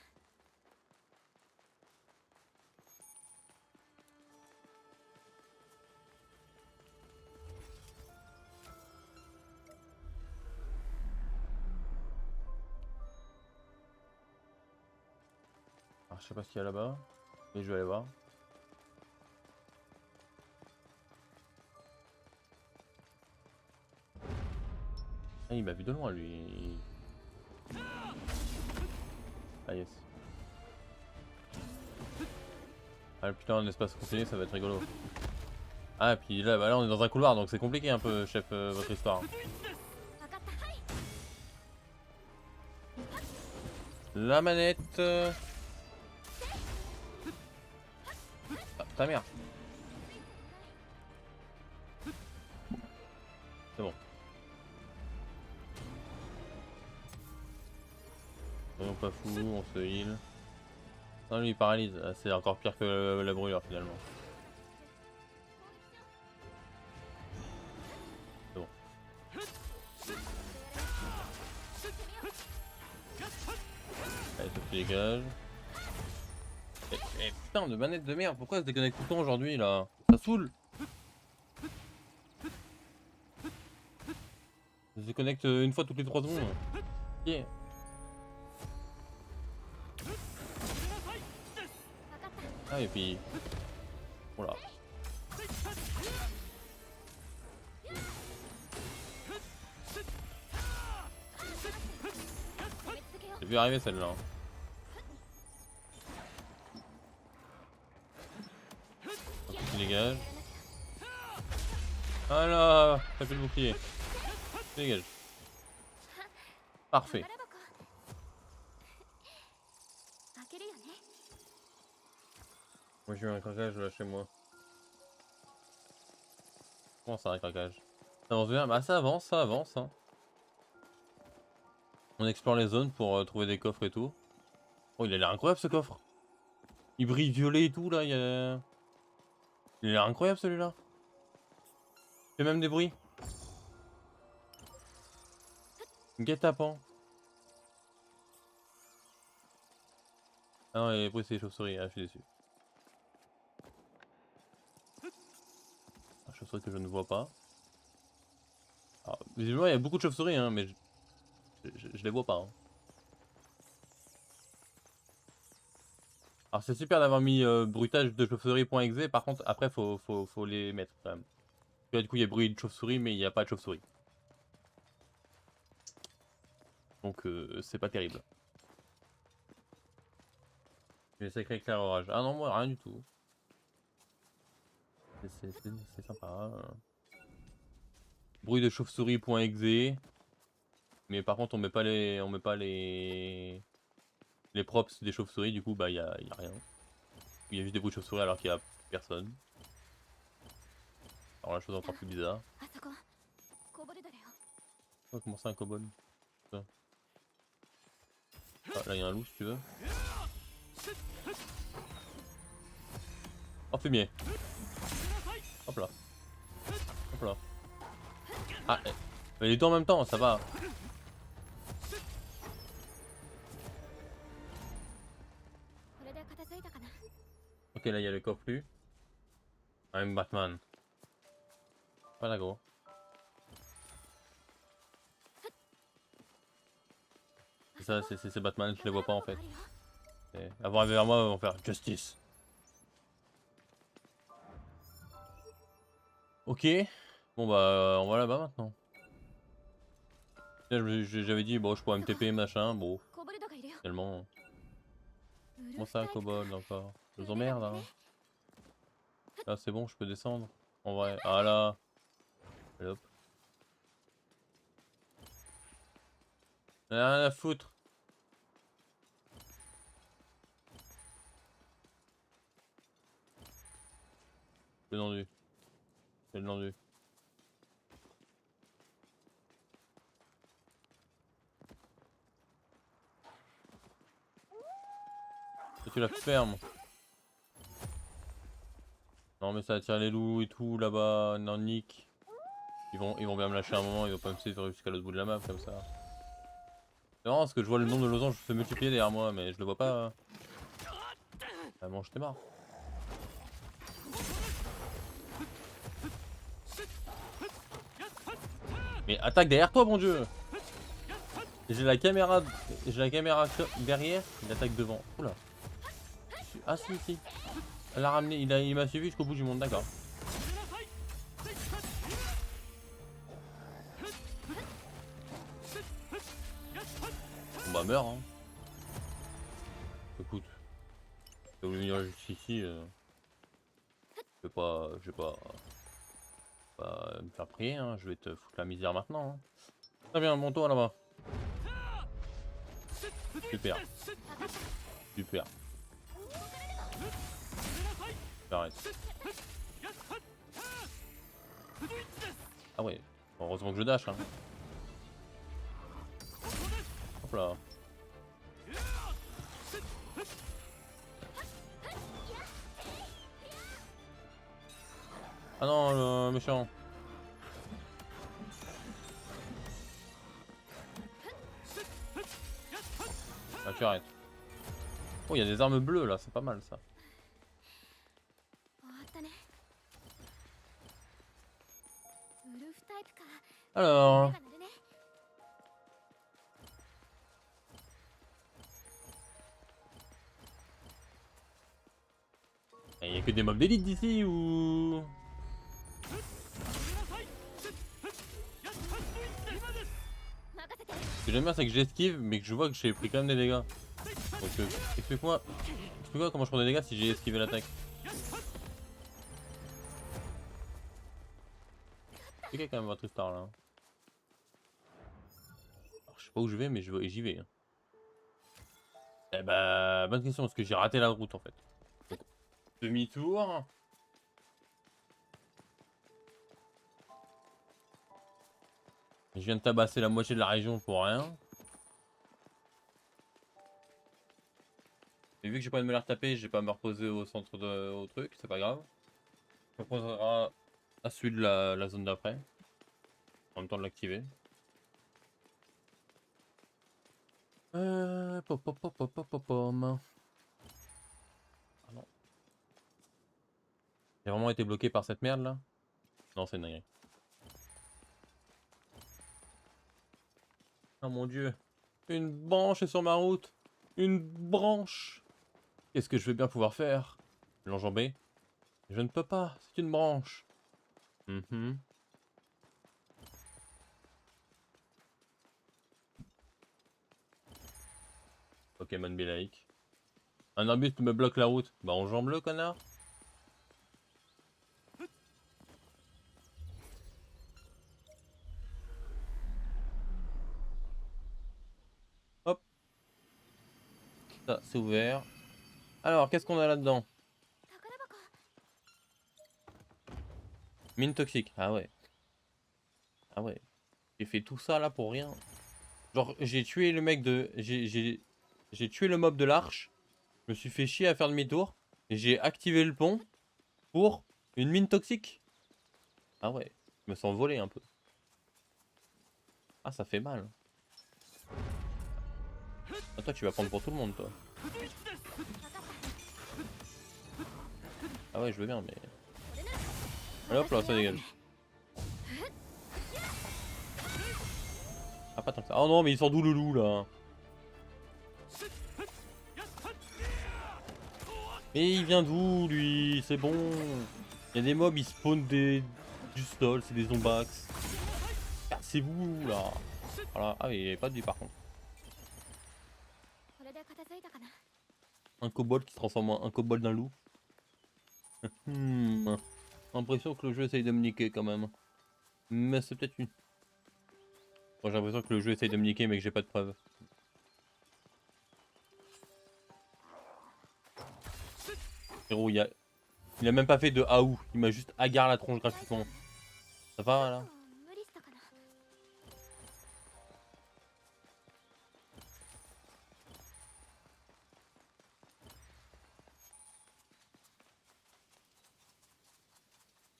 Alors, je sais pas ce qu'il y a là-bas, mais je vais aller voir. Ah, il m'a vu de loin lui. Ah yes. Ah putain, un espace continu, ça va être rigolo. Ah, et puis là, bah, là on est dans un couloir, donc c'est compliqué un peu, chef, votre histoire. 分かった。はい。 La manette. Ah, ta mère. C'est bon. Soyons pas fous, on se heal. Non, lui il paralyse. Ah, c'est encore pire que la brûlure finalement. C'est bon. Allez, ça se dégage. Eh, putain de manette de merde, pourquoi elle se déconnecte tout le temps aujourd'hui là? Ça saoule. Elle se déconnecte une fois toutes les 3 secondes. Yeah. Ah et puis... Voilà. J'ai vu arriver celle-là. Tu dégages. Ah là, ça fait le bouclier. Dégage. Parfait. 開けるよね。 Moi j'ai eu un craquage là chez moi. Comment ça un craquage? Ça avance bien? Bah ça avance, ça avance. Hein. On explore les zones pour trouver des coffres et tout. Oh il a l'air incroyable ce coffre. Il brille violet et tout là. Il a l'air incroyable celui-là. Il fait même des bruits. Guet-apens. Ah non les bruits c'est les chauves-souris. Ah je suis déçu. Ah, chauve-souris que je ne vois pas. Alors, visiblement il y a beaucoup de chauves-souris hein, mais je les vois pas. Hein. Alors c'est super d'avoir mis bruitage de chauve-souris.exe, par contre après faut les mettre quand même. Du coup il y a bruit de chauve-souris mais il n'y a pas de chauve-souris. Donc c'est pas terrible. J'ai sacré éclairage. Ah non moi rien du tout. C'est sympa. Hein. Bruit de chauve-souris.exe. Mais par contre on met pas les props des chauves-souris, du coup bah y a rien. Il y a juste des bruits de chauve-souris alors qu'il y a personne. Alors la chose encore plus bizarre. あそこ。こぼれだよ。 Oh, comment ça un kobold? Ah là il y a un loup si tu veux. Oh fumier. Hop là. Hop là. Ah les deux en même temps ça va. これで片付いたかな。 Ok là il y a le coffre. I'm Batman. Voilà gros. C'est ça, c'est Batman, je les vois pas en fait. Et avant d'arriver vers moi, ils vont faire justice. Ok. Bon bah on va là-bas maintenant. J'avais dit bon je pourrais me TP machin, bon こぼれだがいるよ。 finalement. うる Comment さ ça いか kobold encore? Je ら vous emmerde 腕が hein. ね Là c'est bon, je peux descendre. En vrai. Ah là. Allez, hop. Rien à foutre. C'est tendu. C'est tendu. Tu la fermes. Non mais ça attire les loups et tout là-bas, non Nick. Ils vont bien me lâcher un moment, ils vont pas me suivre jusqu'à l'autre bout de la map comme ça. C'est marrant parce que je vois le nombre de losanges se multiplier derrière moi mais je le vois pas. Ah mange tes marre. Mais attaque derrière toi, mon dieu! J'ai la caméra derrière, il attaque devant. Oula. Ah si si. Elle a ramené, il m'a suivi jusqu'au bout du monde, d'accord. Bon bah meurt hein. Écoute. T'as voulu venir jusqu'ici, je vais pas me faire prier hein, je vais te foutre la misère maintenant. Hein. Très bien, bon toi là-bas. Super. Super. J'arrête. Ah ouais, bon, heureusement que je dash hein. Hop là. Ah non, le méchant. Ah tu arrêtes. Oh, il y a des armes bleues là, c'est pas mal ça. Alors. Il y a que des mobs d'élite d'ici ou... Ce que j'aime bien c'est que j'esquive mais que je vois que j'ai pris quand même des dégâts. Donc explique-moi comment je prends des dégâts si j'ai esquivé l'attaque. C'est quand même votre histoire là. Alors, je sais pas où je vais mais j'y vais. Hein. Eh bah bonne question parce que j'ai raté la route en fait. Demi-tour. Je viens de tabasser la moitié de la région pour rien. Et vu que j'ai pas de me la retaper, je vais pas me reposer au centre au truc, c'est pas grave. On reposera à celui de la zone d'après. En même temps de l'activer. Pom. Ah non. J'ai vraiment été bloqué par cette merde là? Non, c'est une dinguerie. Oh mon dieu. Une branche est sur ma route. Une branche. Qu'est-ce que je vais bien pouvoir faire? L'enjamber? Je ne peux pas, c'est une branche. Pokémon be like. Un arbuste me bloque la route. Bah enjambe-le connard. Hop. Ça, c'est ouvert. Alors, qu'est-ce qu'on a là-dedans? Mine toxique. Ah ouais. Ah ouais. J'ai fait tout ça là pour rien. Genre, j'ai tué le mec de... J'ai tué le mob de l'arche. Je me suis fait chier à faire demi-tour. Et j'ai activé le pont pour une mine toxique. Ah ouais. Je me sens volé un peu. Ah, ça fait mal. Ah, toi, tu vas prendre pour tout le monde, toi. Ah ouais, je veux bien, mais... Allez, hop là, ça dégage. Ah, pas tant que ça. Oh non, mais il sort d'où le loup, là? Mais il vient d'où, lui? C'est bon. Il y a des mobs, ils spawnent du stall, c'est des zombax. C'est vous, là. Voilà. Ah, mais il n'y avait pas de vie, par contre. Un kobold qui se transforme en un kobold d'un loup. L'impression que le jeu essaye de me niquer, quand même. Mais c'est peut-être une... Moi, j'ai l'impression que le jeu essaye de me niquer, mais que j'ai pas de preuves. Frérot, il y a Il a même pas fait de Aou, il m'a juste agarré la tronche gratuitement. Ça va là? 無理したかな。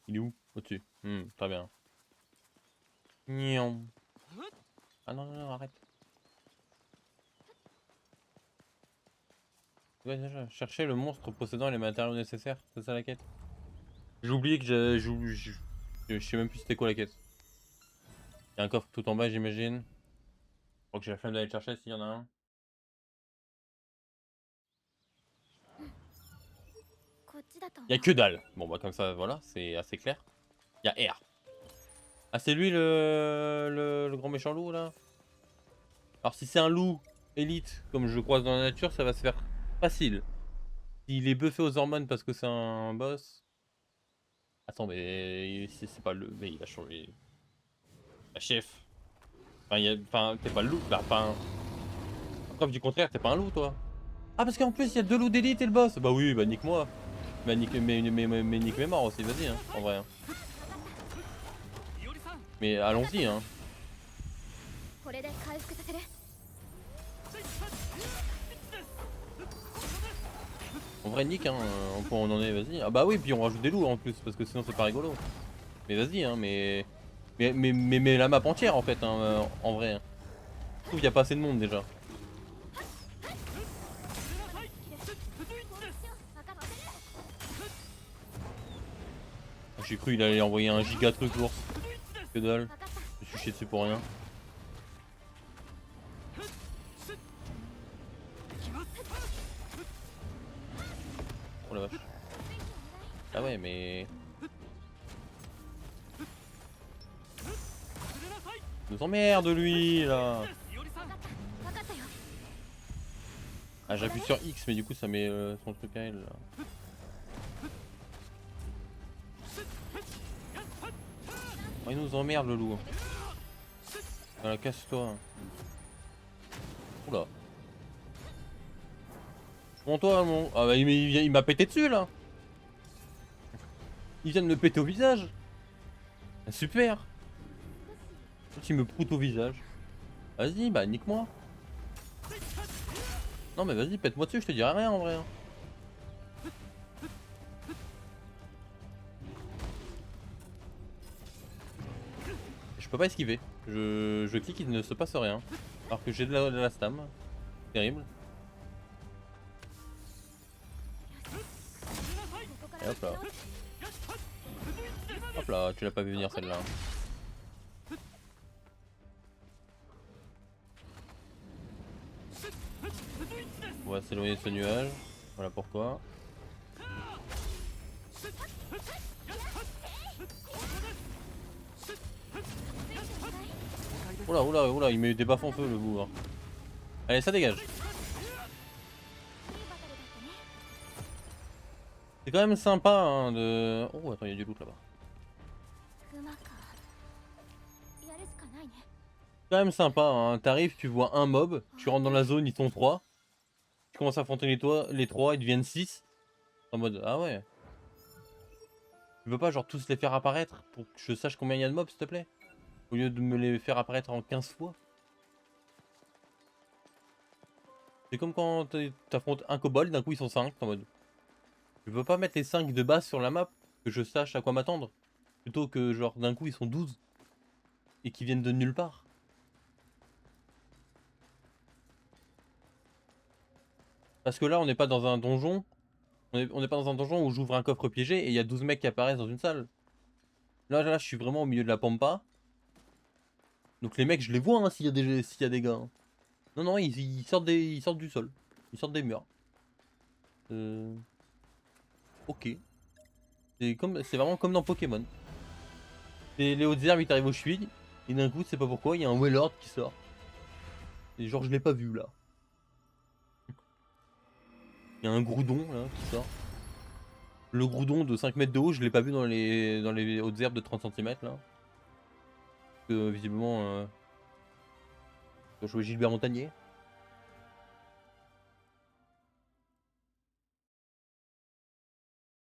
Il est où? Au-dessus. Très bien. Niam. Ah non, non, non, arrête. Ouais, déjà, chercher le monstre possédant les matériaux nécessaires, c'est ça la quête? J'ai oublié que je sais même plus c'était quoi la quête. Il y a un coffre tout en bas, j'imagine. Je crois que j'ai la flemme d'aller le chercher s'il y en a un. こっちだと思 Il y a う。 que dalle. Bon bah comme ça, voilà, c'est assez clair. Il y a R. Ah c'est lui le grand méchant loup là? Alors si c'est un loup élite, comme je le croise dans la nature, ça va se faire facile. S'il est buffé aux hormones parce que c'est un boss... Attends mais c'est pas le... Mais il a changé... La chef. Enfin, enfin t'es pas le loup, bah enfin... Preuve du contraire, t'es pas un loup toi. Ah parce qu'en plus il y a deux loups d'élite et le boss. Bah oui, bah nique-moi. Bah nique, mais nique mes morts aussi, vas-y hein, en vrai. Hein. Mais allons-y hein. これで回復させる。 En vrai nique hein, on en est, vas-y. Ah bah oui, puis on rajoute des loups en plus, parce que sinon c'est pas rigolo. Mais vas-y hein, mais la map entière en fait, hein, en vrai. Hein. Je trouve qu'il y a pas assez de monde déjà. J'ai cru qu'il allait envoyer un giga truc l'ours. Que dalle. Je me suis chié dessus pour rien. Oh la vache. Ah ouais mais... Il nous emmerde lui là. Ah j'appuie sur X mais du coup ça met son truc à elle là. Oh, il nous emmerde le loup. Voilà, casse-toi. Oula. Bon toi mon... Ah bah il m'a pété dessus là. Il vient de me péter au visage. Ah, super. Il me proute au visage. Vas-y bah nique-moi. Non mais vas-y pète-moi dessus, je te dirai rien en vrai. Hein. Je peux pas esquiver. Je clique, il ne se passe rien. Alors que j'ai de la stam. Terrible. Et hop là. Hop là, tu l'as pas vu venir celle-là. On va s'éloigner de ce nuage. Voilà pourquoi. Oula, oula, oula, il met des baffes en feu le bourg. Allez, ça dégage. C'est quand même sympa hein, de... Oh, attends, il y a du loot là-bas. C'est quand même sympa, hein. T'arrives, tu vois un mob, tu rentres dans la zone, ils sont 3. Tu commences à affronter les 3, ils deviennent 6. En mode, ah ouais. Tu veux pas genre tous les faire apparaître pour que je sache combien il y a de mobs s'il te plaît? Au lieu de me les faire apparaître en 15 fois. C'est comme quand t'affrontes un kobold, d'un coup ils sont 5 en mode. Je veux pas mettre les 5 de base sur la map, que je sache à quoi m'attendre. Plutôt que genre d'un coup ils sont 12. Et qui viennent de nulle part. Parce que là on n'est pas dans un donjon. On n'est pas dans un donjon où j'ouvre un coffre piégé et il y a 12 mecs qui apparaissent dans une salle. Là je suis vraiment au milieu de la pampa. Donc les mecs je les vois hein, s'il y a des gars. Hein. Non non ils sortent ils sortent du sol. Ils sortent des murs. Ok. C'est vraiment comme dans Pokémon. Les hautes herbes, il t'arrive au cheville, et d'un coup, c'est pas pourquoi, il y a un Wailord qui sort. Et genre, je l'ai pas vu là. Il y a un Groudon là qui sort. Le Groudon de 5 mètres de haut, je l'ai pas vu dans les hautes herbes de 30 cm là. Que visiblement, ils ont joué Gilbert Montagnier.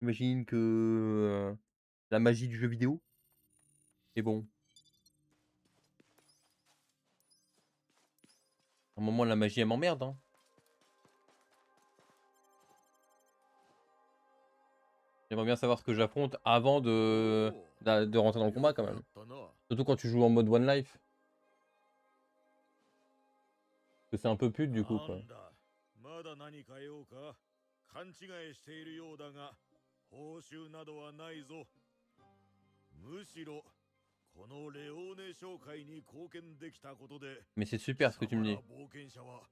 J'imagine que la magie du jeu vidéo. Et bon, à un moment la magie elle m'emmerde, hein. J'aimerais bien savoir ce que j'affronte avant de rentrer dans le combat quand や même. ったな。 Surtout quand tu joues en mode One Life. Parce que c'est un peu pute du coup な quoi. んだ、まだ何か用か。勘違いしているようだが、報酬などはないぞ。むしろ、このレオーネ商会に貢献できたことで、 Mais c'est 貴 super ce que tu 様 me ら dis. 冒険者は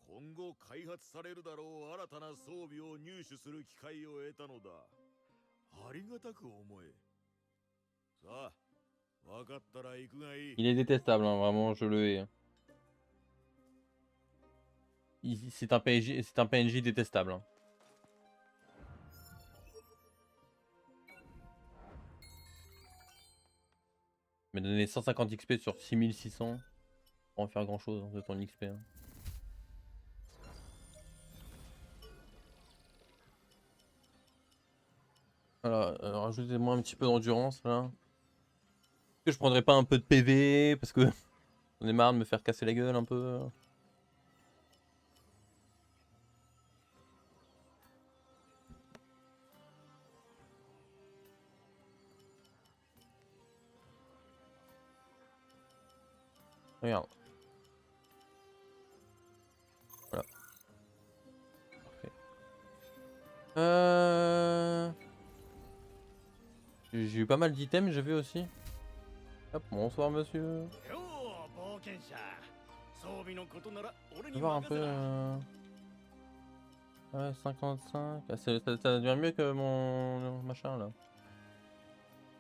今後開発されるだろう新たな装備を入手する機会を得たのだ。ありがたく思え。さあ、分かったら行くがいい。 Il est détestable, hein, vraiment, je le hais, hein. C'est un PNJ détestable, hein. Mais donner 150 XP sur 6600, pour en faire grand chose de ton XP, hein. Voilà, rajoutez-moi un petit peu d'endurance là. Est-ce que je prendrais pas un peu de PV parce que j'en ai marre de me faire casser la gueule un peu. Regarde. Voilà. Parfait. J'ai eu pas mal d'items, j'ai vu aussi. Hop, bonsoir monsieur. よう冒険者、装備のことなら俺 Je vais に voir un 任 peu. せな。 Ouais, 55. Ah, ça devient mieux que mon machin là.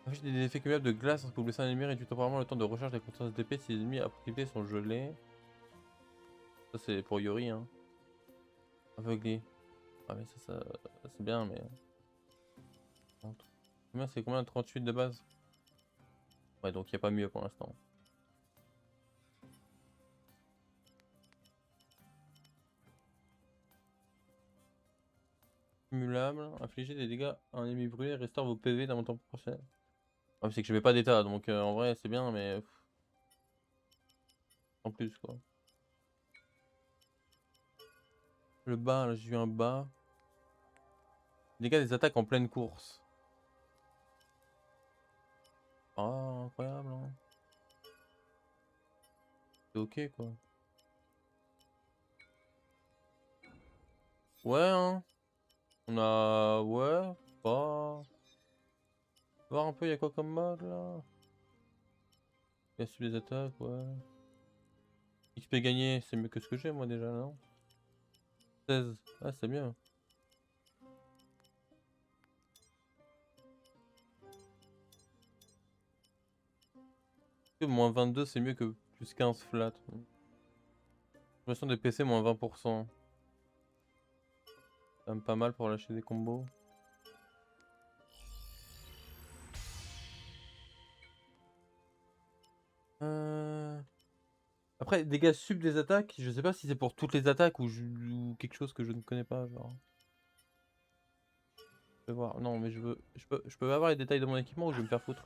Affiche des effets cumulables de glace lorsque vous blessez un ennemi, réduit temporairement le temps de recharge des compétences d'épée si les ennemis à proximité sont gelés. Ça c'est pour Yori hein. Aveuglé. Ah mais ça c'est bien mais... Combien c'est combien 38 de base? Ouais donc il n'y a pas mieux pour l'instant. Cumulable, infliger des dégâts à un ennemi brûlé, restaure vos PV d'un montant proportionnel. Ouais, c'est que je vais pas d'état donc en vrai c'est bien mais... En plus quoi. Le bas, là j'ai eu un bas. Dégâts des attaques en pleine course. Ah incroyable hein. C'est ok quoi. Ouais hein. On a... Ouais, pas... Voir un peu, il y a quoi comme mode là? Il y a celui des attaques, ouais. XP gagné, c'est mieux que ce que j'ai moi déjà, non? 16, ah c'est bien. Moins 22 c'est mieux que plus 15 flat. Progression des PC moins 20%. C'est quand même pas mal pour lâcher des combos. Après, dégâts sub des attaques, je sais pas si c'est pour toutes les attaques ou quelque chose que je ne connais pas, genre. Je vais voir. Non, mais je peux avoir les détails de mon équipement ou je vais me faire foutre.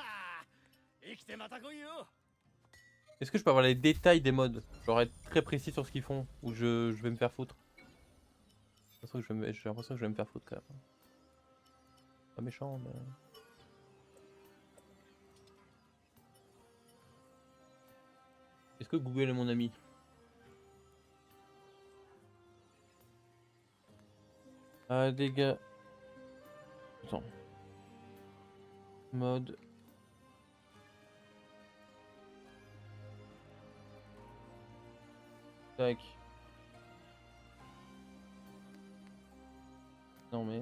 生きてまた来いよ。 Est-ce que je peux avoir les détails des modes? Genre être très précis sur ce qu'ils font ou je vais me faire foutre? J'ai l'impression que je vais me faire foutre quand même. Pas méchant, mais... Est-ce que Google est mon ami? Dégâts... Attends. Mode... Tac. Non mais...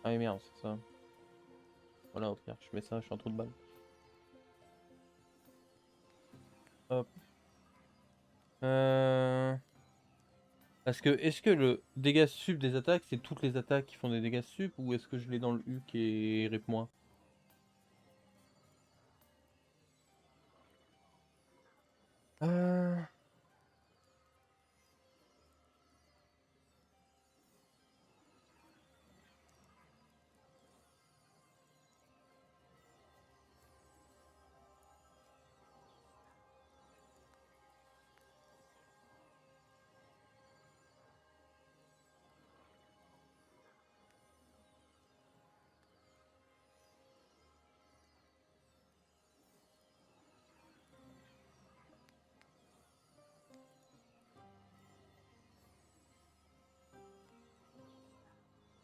Ah mais merde, c'est ça. Voilà, au pire, je mets ça, je suis en trou de balle. Hop. Est-ce que le dégât sub des attaques, c'est toutes les attaques qui font des dégâts sub ou est-ce que je l'ai dans le U qui est rip moins? Euh...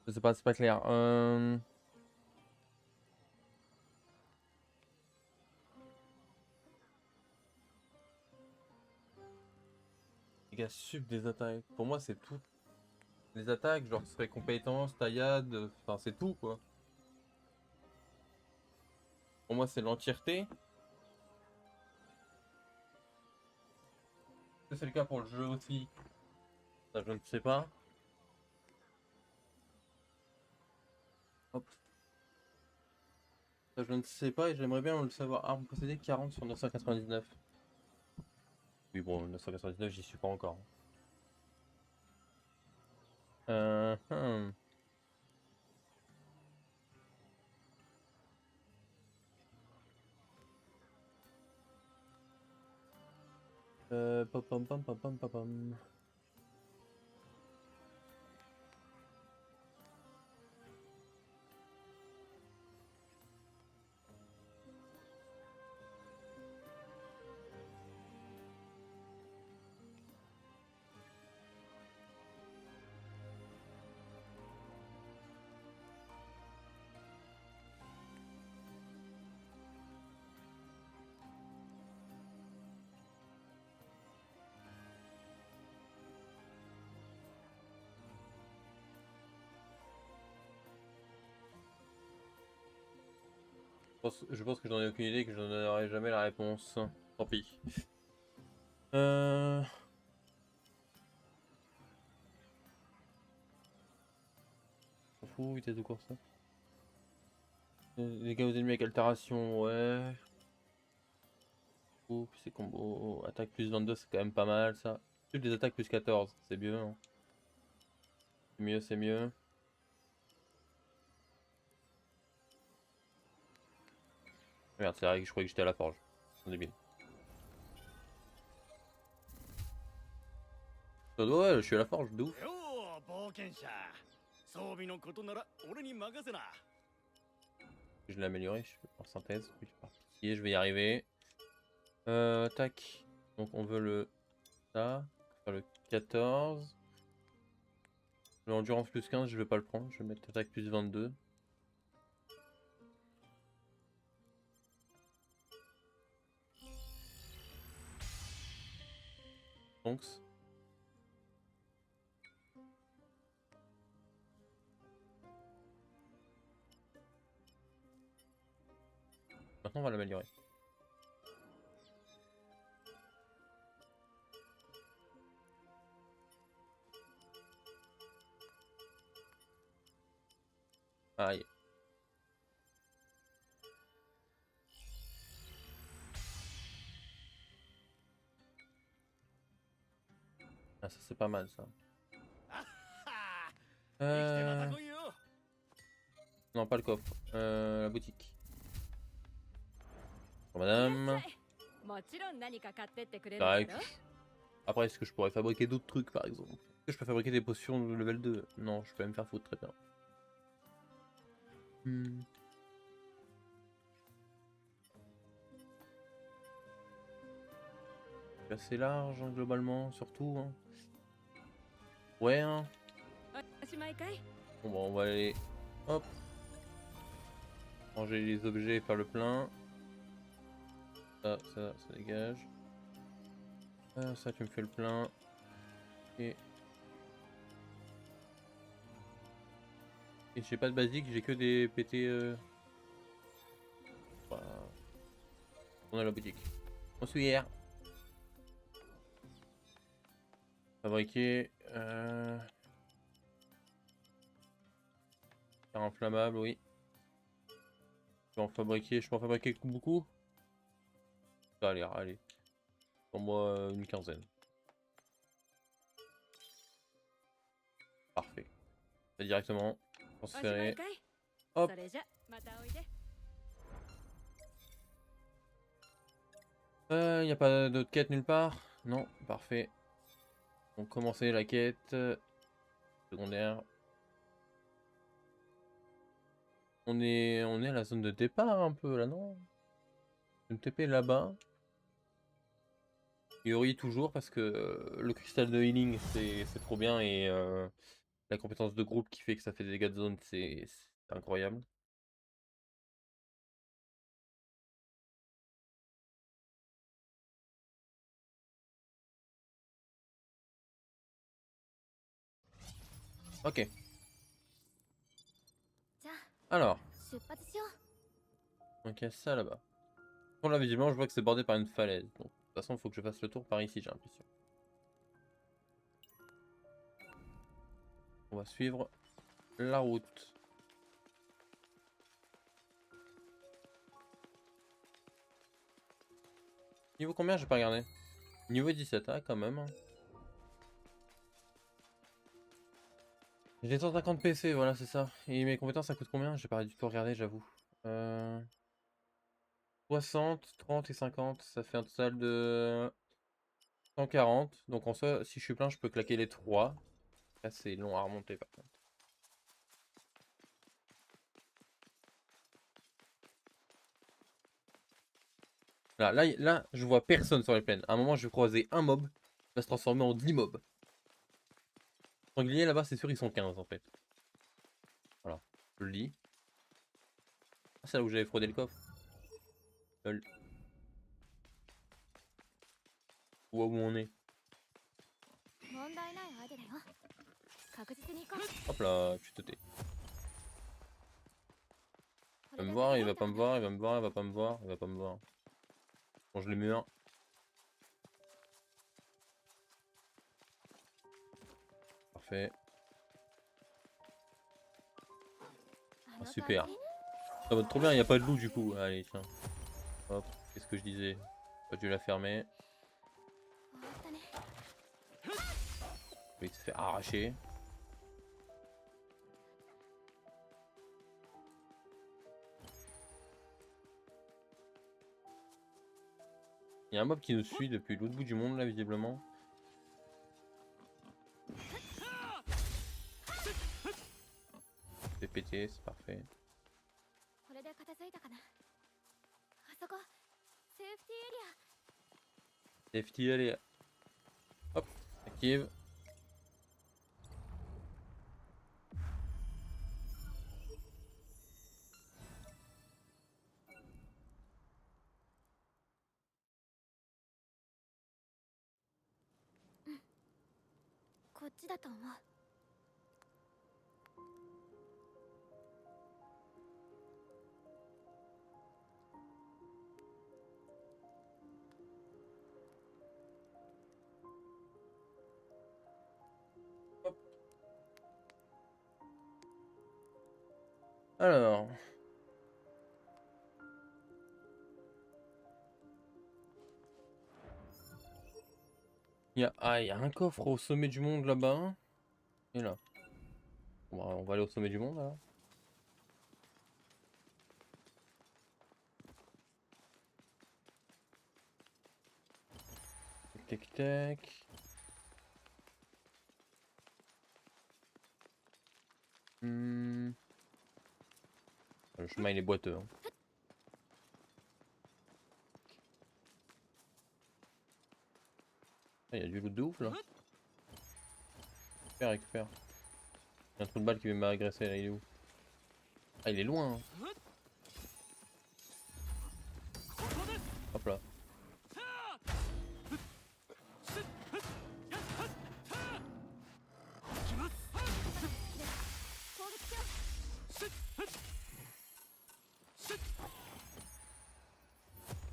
Je sais pas, c'est pas clair. Les gars, sub des attaques. Pour moi, c'est tout. Les attaques, genre, ce serait compétences, taillade, enfin, c'est tout, quoi. Pour moi, c'est l'entièreté. Est-ce que c'est le cas pour le jeu aussi? Ça, je ne sais pas. Hop. Ça, je ne sais pas et j'aimerais bien le savoir. Arme possédée 40 sur 999. Oui, bon, 999, j'y suis pas encore. Hum. Pom pom pom pom pom pom pom. Je pense que j'en ai aucune idée, que je n'en aurai jamais la réponse. Tant pis. Euh... S'en fout, vitesse de course. Les gars aux ennemis avec altération, ouais. Ouh, c'est combo. Attaque plus 22, c'est quand même pas mal ça. Toutes les attaques plus 14, c'est mieux. Hein. C'est mieux, c'est mieux. Merde, c'est vrai que je croyais que j'étais à la forge. C'est débile. Ouais, je suis à la forge, de ouf. よう冒険者装備のことなら俺に任せな Je l'ai amélioré, je fais en synthèse. Oui, je pars. Et je vais y arriver. Tac. Donc on veut le... Ça. Faire le 14. Le endurance plus 15, je vais pas le prendre. Je vais mettre attaque plus 22. Donc... Maintenant on va l'améliorer. Aïe. Ah ça c'est pas mal ça. 生きてまた Euh... 来いよ Non pas le coffre. La boutique. Bonjour, madame. もちろん何か買ってってくれる Pareil. だろ Après est-ce que je pourrais fabriquer d'autres trucs par exemple? Est-ce que je peux fabriquer des potions de level 2? Non, je peux me faire foutre très bien. C'est assez large hein, globalement, surtout. Hein. Ouais. Hein. おしまいかい Bon bah on va aller. Hop. Ranger les objets et faire le plein. Ça dégage. Ça tu me fais le plein. Et j'ai pas de basique, j'ai que des PT. Voilà. On a la boutique. On suit hier. Fabriquer. Faire inflammable, oui. Je peux en fabriquer beaucoup. Allez, allez. Pour moi, une quinzaine. Parfait. Là, directement, おしまい transférer. かい Hop. それじゃまたおいで Y a pas d'autre quête nulle part? Non, parfait. Donc commencer la quête secondaire. On est à la zone de départ un peu là, non? Je vais me TP là-bas. A priori toujours parce que le cristal de healing c'est trop bien et la compétence de groupe qui fait que ça fait des dégâts de zone c'est incroyable. Ok. じゃ Alors, あ出発しよう。 donc il y a ça là-bas. Bon là visiblement je vois que c'est bordé par une falaise. Donc de toute façon il faut que je fasse le tour par ici j'ai l'impression. On va suivre la route. Niveau combien j'ai pas regardé? Niveau 17, ah quand même. J'ai 150 PC, voilà c'est ça. Et mes compétences ça coûte combien? J'ai pas du tout regardé j'avoue. 60, 30 et 50, ça fait un total de 140. Donc en soi, si je suis plein, je peux claquer les 3. Là c'est long à remonter par contre. Là, je vois personne sur les plaines. À un moment, je vais croiser un mob, il va se transformer en 10 mobs. Sanglier là-bas, c'est sûr, ils sont 15 en fait. Voilà, je le dis. Ah, c'est là où j'avais fraudé le coffre. Lol. Où on est? 問題ない相手だよ。確実に行こう。 Hop là, tu te tais. こ Il va れ me で voir, il 届 va いた pas me んだ。 voir, il va me voir, il va pas me voir, il va pas me voir. Change les murs. Parfait. あ Ah, の super. 感じ Ça va trop bien, il n'y a pas de loup du coup. Allez, tiens. Hop, qu'est-ce que je disais? Pas dû la fermer. 終わったね。 Il se fait arracher. Il y a un mob qui nous suit depuis l'autre bout du monde là visiblement. C'est pété, c'est parfait. これで片付いたかな。あそこセーフティーエリア。 Safety, allez. Hop, active. Mm. こっちだと思う。 Alors. Il y a un coffre au sommet du monde là-bas. Et là. Bon, on va aller au sommet du monde alors. Tac tac. Hmm. Le chemin il est boiteux. Hein. Ah, il y a du loot de ouf là. Récupère, récupère. Il y a un trou de balle qui veut m'agresser là, il est où? Ah, il est loin. Hein. Hop là.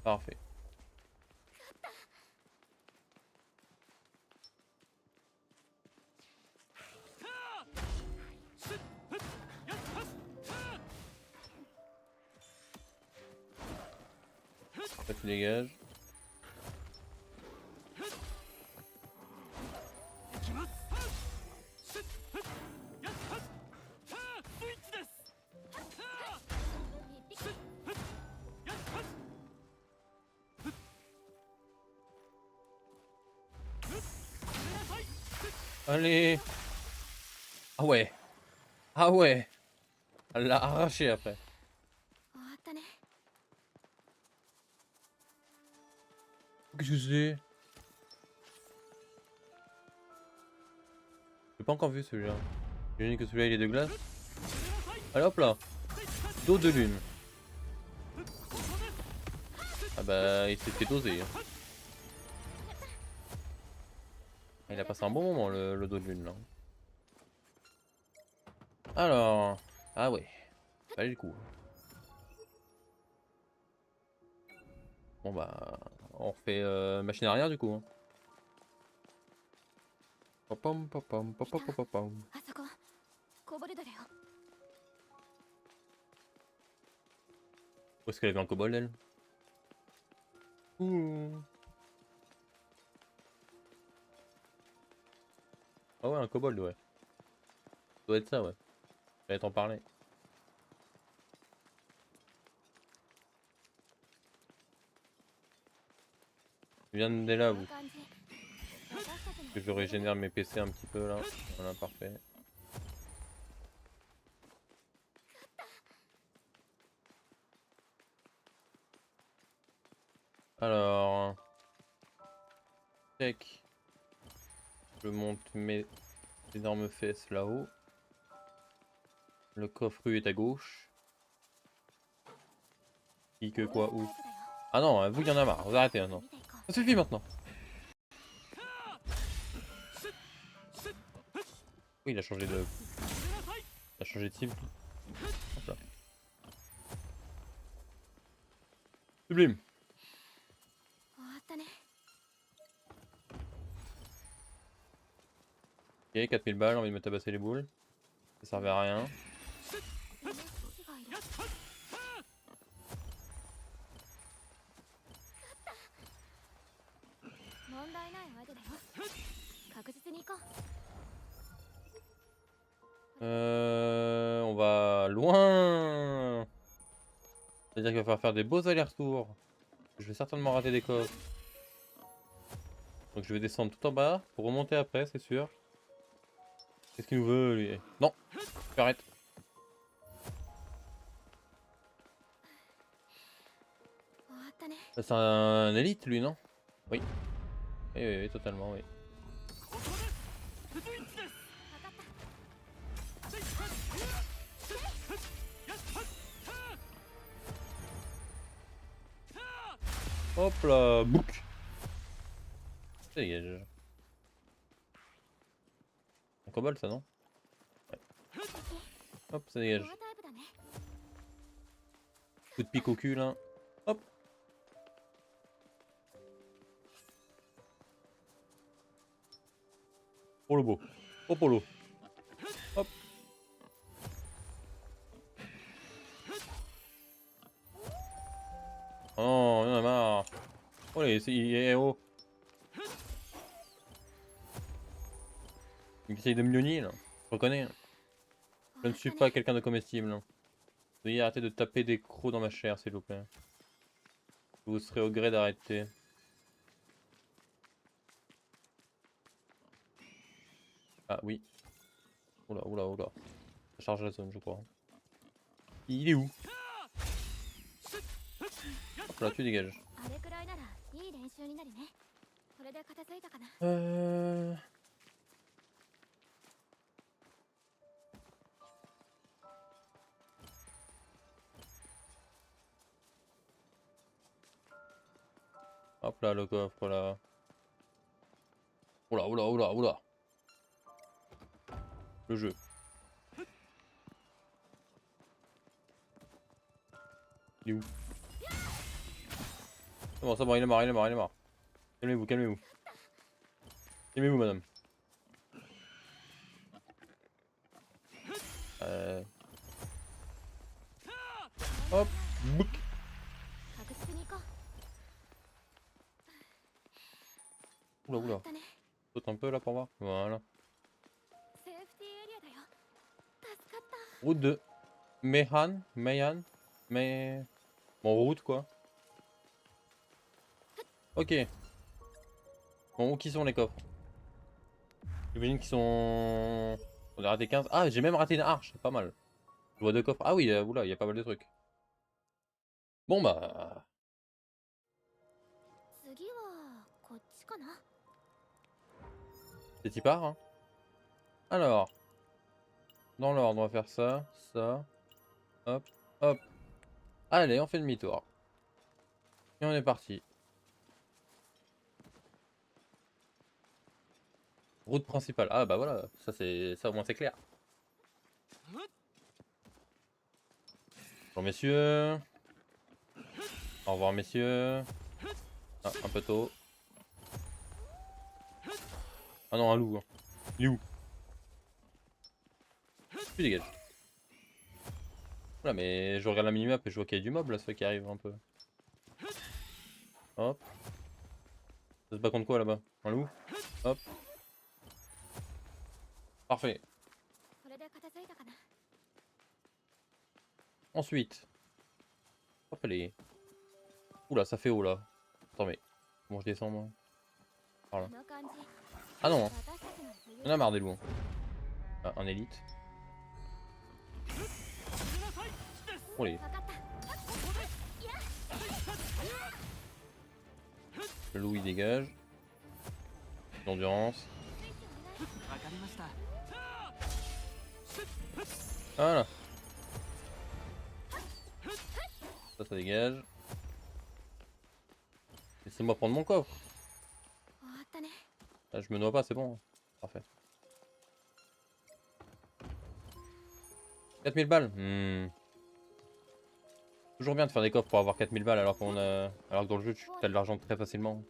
Parfait. Là, tu dégages. Allez. Ah ouais. Ah ouais. Elle l'a arraché après. 終わったね。 Qu'est-ce que c'est? J'ai pas encore vu celui-là. J'imagine que celui-là il est de glace. Allez hop là. Dos de lune. Ah bah il s'est fait doser. Hein. Il a passé un bon moment le dos de lune là. Alors. Ah ouais. Ça valait le coup. Bon bah. On refait machine arrière du coup. Hein. Popom, popom, popom, popom. あそここぼれだよ。 Où est-ce qu'elle avait un kobold elle? Ouh. Ah ouais, un kobold, ouais. Ça doit être ça, ouais. J'allais t'en parler. Je viens de là, この vous. 感じ。私たちの Que je régénère mes PC un petit peu là. Voilà, parfait. Alors. Check. Je monte mes énormes fesses là-haut. Le coffre U est à gauche. Qui que quoi où? タイプだよ。 Ah non, vous il y en a marre, vous arrêtez maintenant. 見ていこ Ça suffit maintenant. Oui, il a changé de. Il a changé de team. Hop là. Sublime. う。終わったね。 Ok, 4000 balles, j'ai envie de me tabasser les boules. Ça servait à rien. メッシがいる。 問題ない相手だよ。確実に行こう。 On va loin. C'est-à-dire qu'il va falloir faire des beaux allers-retours. Je vais certainement rater des coffres. Donc je vais descendre tout en bas pour remonter après, c'est sûr. Qu'est-ce qu'il nous veut lui? Non, arrête. 終わったね。 C'est un élite lui, non? Oui. Oui, oui, oui, totalement, oui. 分かった。 Hop là, bouc. Ça dégage. Un kobold ça non? Ouais. Hop, ça こ dégage. のタイプだね。 Coup de pique au cul là. Hop. Oh le beau. Oh polo. Hop. Oh non, il y en a marre. Oh les, oh. Il essaye de me lionner là. Je reconnais. Hein. Je ne suis pas quelqu'un de comestible. Hein. Veuillez arrêter de taper des crocs dans ma chair s'il vous plaît. Je vous serez au gré d'arrêter. Ah oui. Oula, oula, oula. Ça charge la zone, je crois. Il est où? Hop là, tu dégages. あれくらいならいい練習になるね。これで片付いたかな。 Hop là, le coffre là. Oula, oula, oula, oula. Le jeu. Il est où? C'est bon, il est mort, il est mort, il est mort. Calmez-vous, calmez-vous. Calmez-vous, madame. Hop, bouc. 確実に行こう。 Oula, 終わ oula. ったね。 Saute un peu là pour voir. Voilà. セーフティーエリアだよ。助かった。 Route de Mehan, Mayan, mais... Bon, route quoi. Ok. Bon, où qui sont les coffres? J'imagine qu'ils sont... On a raté 15. Ah, j'ai même raté une arche, c'est pas mal. Je vois 2 coffres. Ah oui, oula, il y a pas mal de trucs. Bon bah... 次はこっちかな。 C'est y part, hein. Alors, dans l'ordre, on va faire ça, ça, hop, hop. Allez, on fait demi-tour. Et on est parti. Route principale. Ah bah voilà, ça c'est ça au moins c'est clair. Bonjour messieurs. Au revoir messieurs. Ah, un peu tôt. Ah non, un loup. Hein. Il est où? Tu dégages. Voilà, mais je regarde la minimap et je vois qu'il y a du mob là, ceux qui arrivent un peu. Hop. Ça se bat contre quoi là-bas? Un loup? Hop. Parfait. これで片付いたかな。 Ensuite. Hop, allez. Oula, ça fait haut là. Attends, mais. Comment je descends moi? Par là. この感じ。 Ah non, hein. 私たちの冬 On a marre des loups. Hein. Ah, un élite. Oh les. わかった。 Le loup il dégage. L'endurance. Voilà. Ça dégage. Laissez-moi prendre mon coffre. 終わったね。 Là, je me noie pas, c'est bon. Parfait. 4000 balles. Toujours bien de faire des coffres pour avoir 4000 balles alors alors que dans le jeu tu as de l'argent très facilement.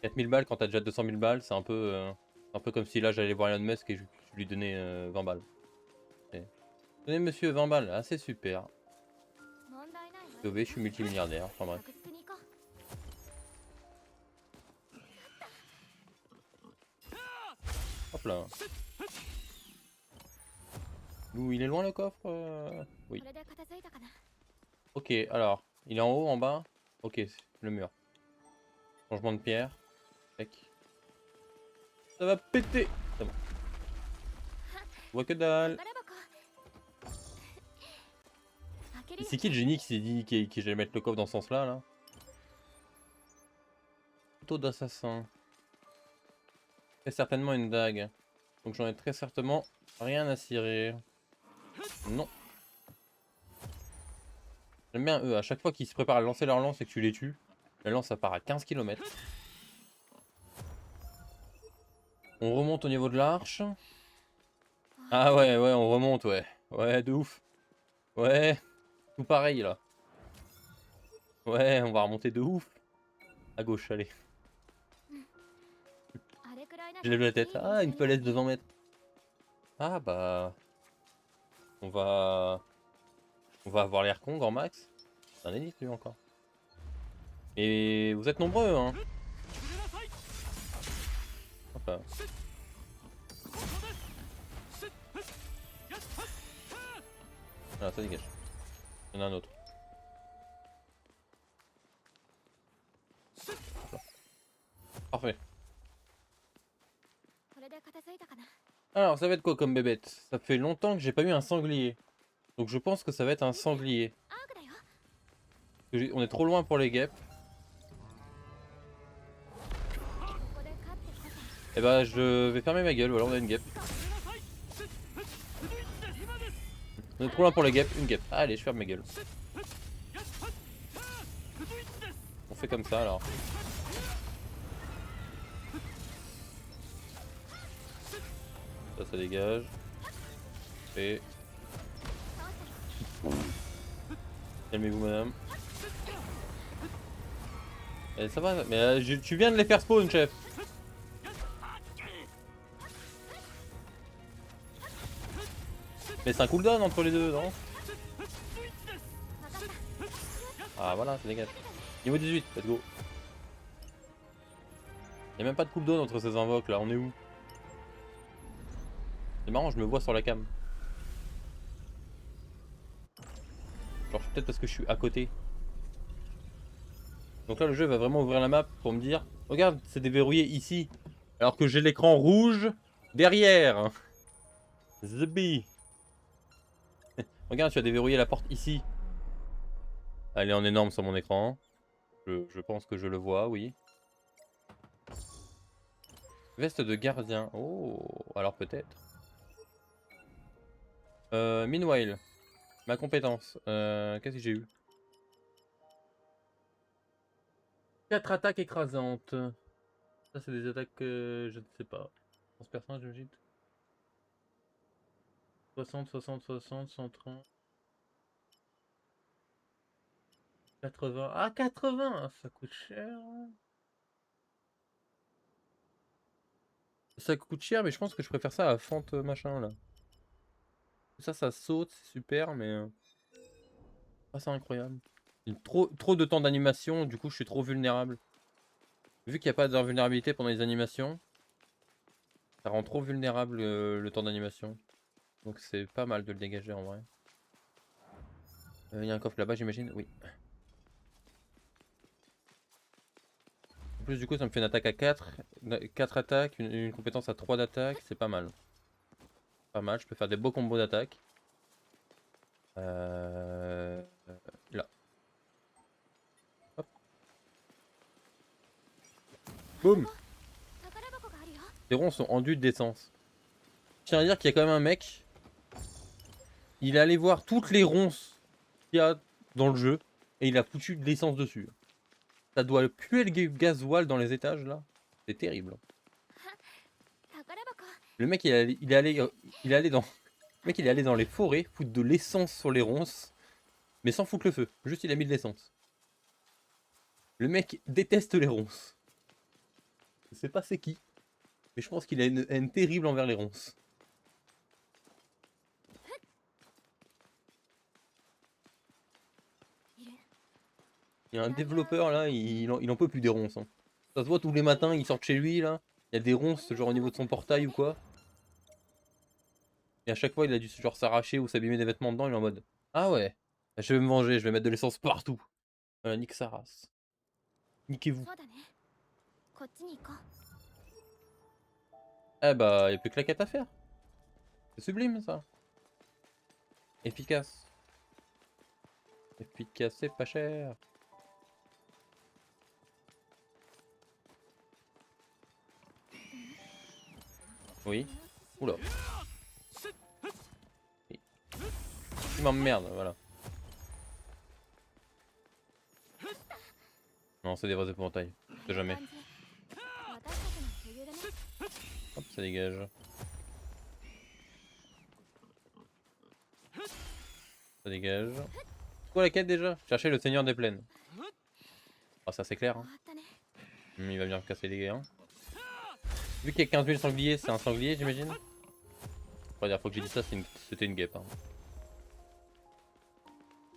4000 balles quand t'as déjà 200 000 balles, c'est un peu comme si là j'allais voir Elon Musk et je lui donnais 20 balles. Et... Tenez monsieur 20 balles, ah c'est super. 問題ないわ。 POV, je suis multimilliardaire, enfin bref. 確実に行こう。 Hop là. Où il est loin le coffre Oui. これで片付いたかな。 Ok, alors, il est en haut, en bas? Ok, c'est le mur. Changement de pierre. Tac. Ça va péter! C'est bon. Je vois que dalle. 宝箱。開けるよ。 C'est qui le génie qui s'est dit qu'il allait mettre le coffre dans ce sens-là, là? Couteau d'assassin. Très certainement une dague. Donc j'en ai très certainement rien à cirer. Non. J'aime bien eux, à chaque fois qu'ils se préparent à lancer leur lance et que tu les tues, la lance ça part à 15 km. On remonte au niveau de l'arche. Ah ouais, on remonte, ouais. Ouais, de ouf. Ouais, tout pareil là. Ouais, on va remonter de ouf. À gauche, allez. あれくらいなら Je lève la tête. いいですね Ah, une falaise de 20 mètres. Ah bah... On va avoir l'air con, grand max. C'est un élite lui encore. Et vous êtes nombreux, hein. Hop là. Voilà, ça dégage. Il y en a un autre. Parfait. これで片付いたかな。 Alors, ça va être quoi comme bébête? Ça fait longtemps que j'ai pas eu un sanglier. Donc je pense que ça va être un sanglier. アークだよ。 On est trop loin pour les guêpes. ここで勝ってこそ。 Et bah je vais fermer ma gueule, voilà on a une guêpe. On est trop loin pour les guêpes, une guêpe. Allez, je ferme ma gueule. On fait comme ça alors. Ça dégage. Et... Calmez-vous madame. Eh, ça va, mais tu viens de les faire spawn chef. Mais c'est un cooldown entre les deux, non? Ah voilà, ça dégage. Niveau 18, let's go. Y'a même pas de cooldown entre ces invoques là, on est où? C'est marrant, je me vois sur la cam. Genre peut-être parce que je suis à côté. Donc là le jeu va vraiment ouvrir la map pour me dire regarde, c'est déverrouillé ici. Alors que j'ai l'écran rouge derrière. The bee. Regarde, tu as déverrouillé la porte ici. Elle est en énorme sur mon écran. Je pense que je le vois, oui. Veste de gardien. Oh, alors peut-être. Meanwhile, ma compétence. Qu'est-ce que j'ai eu? 4 attaques écrasantes. Ça, c'est des attaques que je ne sais pas. Transperçante, j'imagine. 60, 60, 60, 130. 80. Ah, 80! Ça coûte cher. Ça coûte cher, mais je pense que je préfère ça à Fente machin là. Ça saute, c'est super, mais. Ah, c'est incroyable. Trop de temps d'animation, du coup, je suis trop vulnérable. Vu qu'il n'y a pas d'invulnérabilité pendant les animations, ça rend trop vulnérable le temps d'animation. Donc, c'est pas mal de le dégager en vrai. Il y a un coffre là-bas, j'imagine? Oui. En plus, du coup, ça me fait une attaque à 4. 4 attaques, une compétence à 3 d'attaque. C'est pas mal. Pas mal, je peux faire des beaux combos d'attaque. Là. Hop. Boum. Les ronds sont enduits d'essence. Je tiens à dire qu'il y a quand même un mec. Il est allé voir toutes les ronces qu'il y a dans le jeu. Et il a foutu de l'essence dessus. Ça doit puer le gasoil dans les étages là. C'est terrible. Le mec il est allé dans. Le mec il est allé dans les forêts, foutre de l'essence sur les ronces. Mais sans foutre le feu. Juste il a mis de l'essence. Le mec déteste les ronces. Je sais pas c'est qui. Mais je pense qu'il a une haine terrible envers les ronces. Il y a un développeur là, il en peut plus des ronces. Hein. Ça se voit tous les matins, il sort de chez lui là. Il y a des ronces genre au niveau de son portail ou quoi. Et à chaque fois il a dû genre s'arracher ou s'abîmer des vêtements dedans, il est en mode ah ouais, je vais me venger, je vais mettre de l'essence partout. Nique sa race. Niquez-vous. Eh bah, il n'y a plus que la quête à faire. C'est sublime ça. Efficace. Efficace, c'est pas cher. Oui. Oula. Oui. Il m'emmerde, voilà. Non, c'est des vrais épouvantails. C'est jamais. Hop, ça dégage. Ça dégage. Quoi la quête déjà? Chercher le seigneur des plaines. Ah, ça c'est clair. Hein. Il va venir me casser les gars. Hein. Vu qu'il y a 15 000 sangliers, c'est un sanglier j'imagine. La première fois que j'ai dit ça, c'était une guêpe. Hein.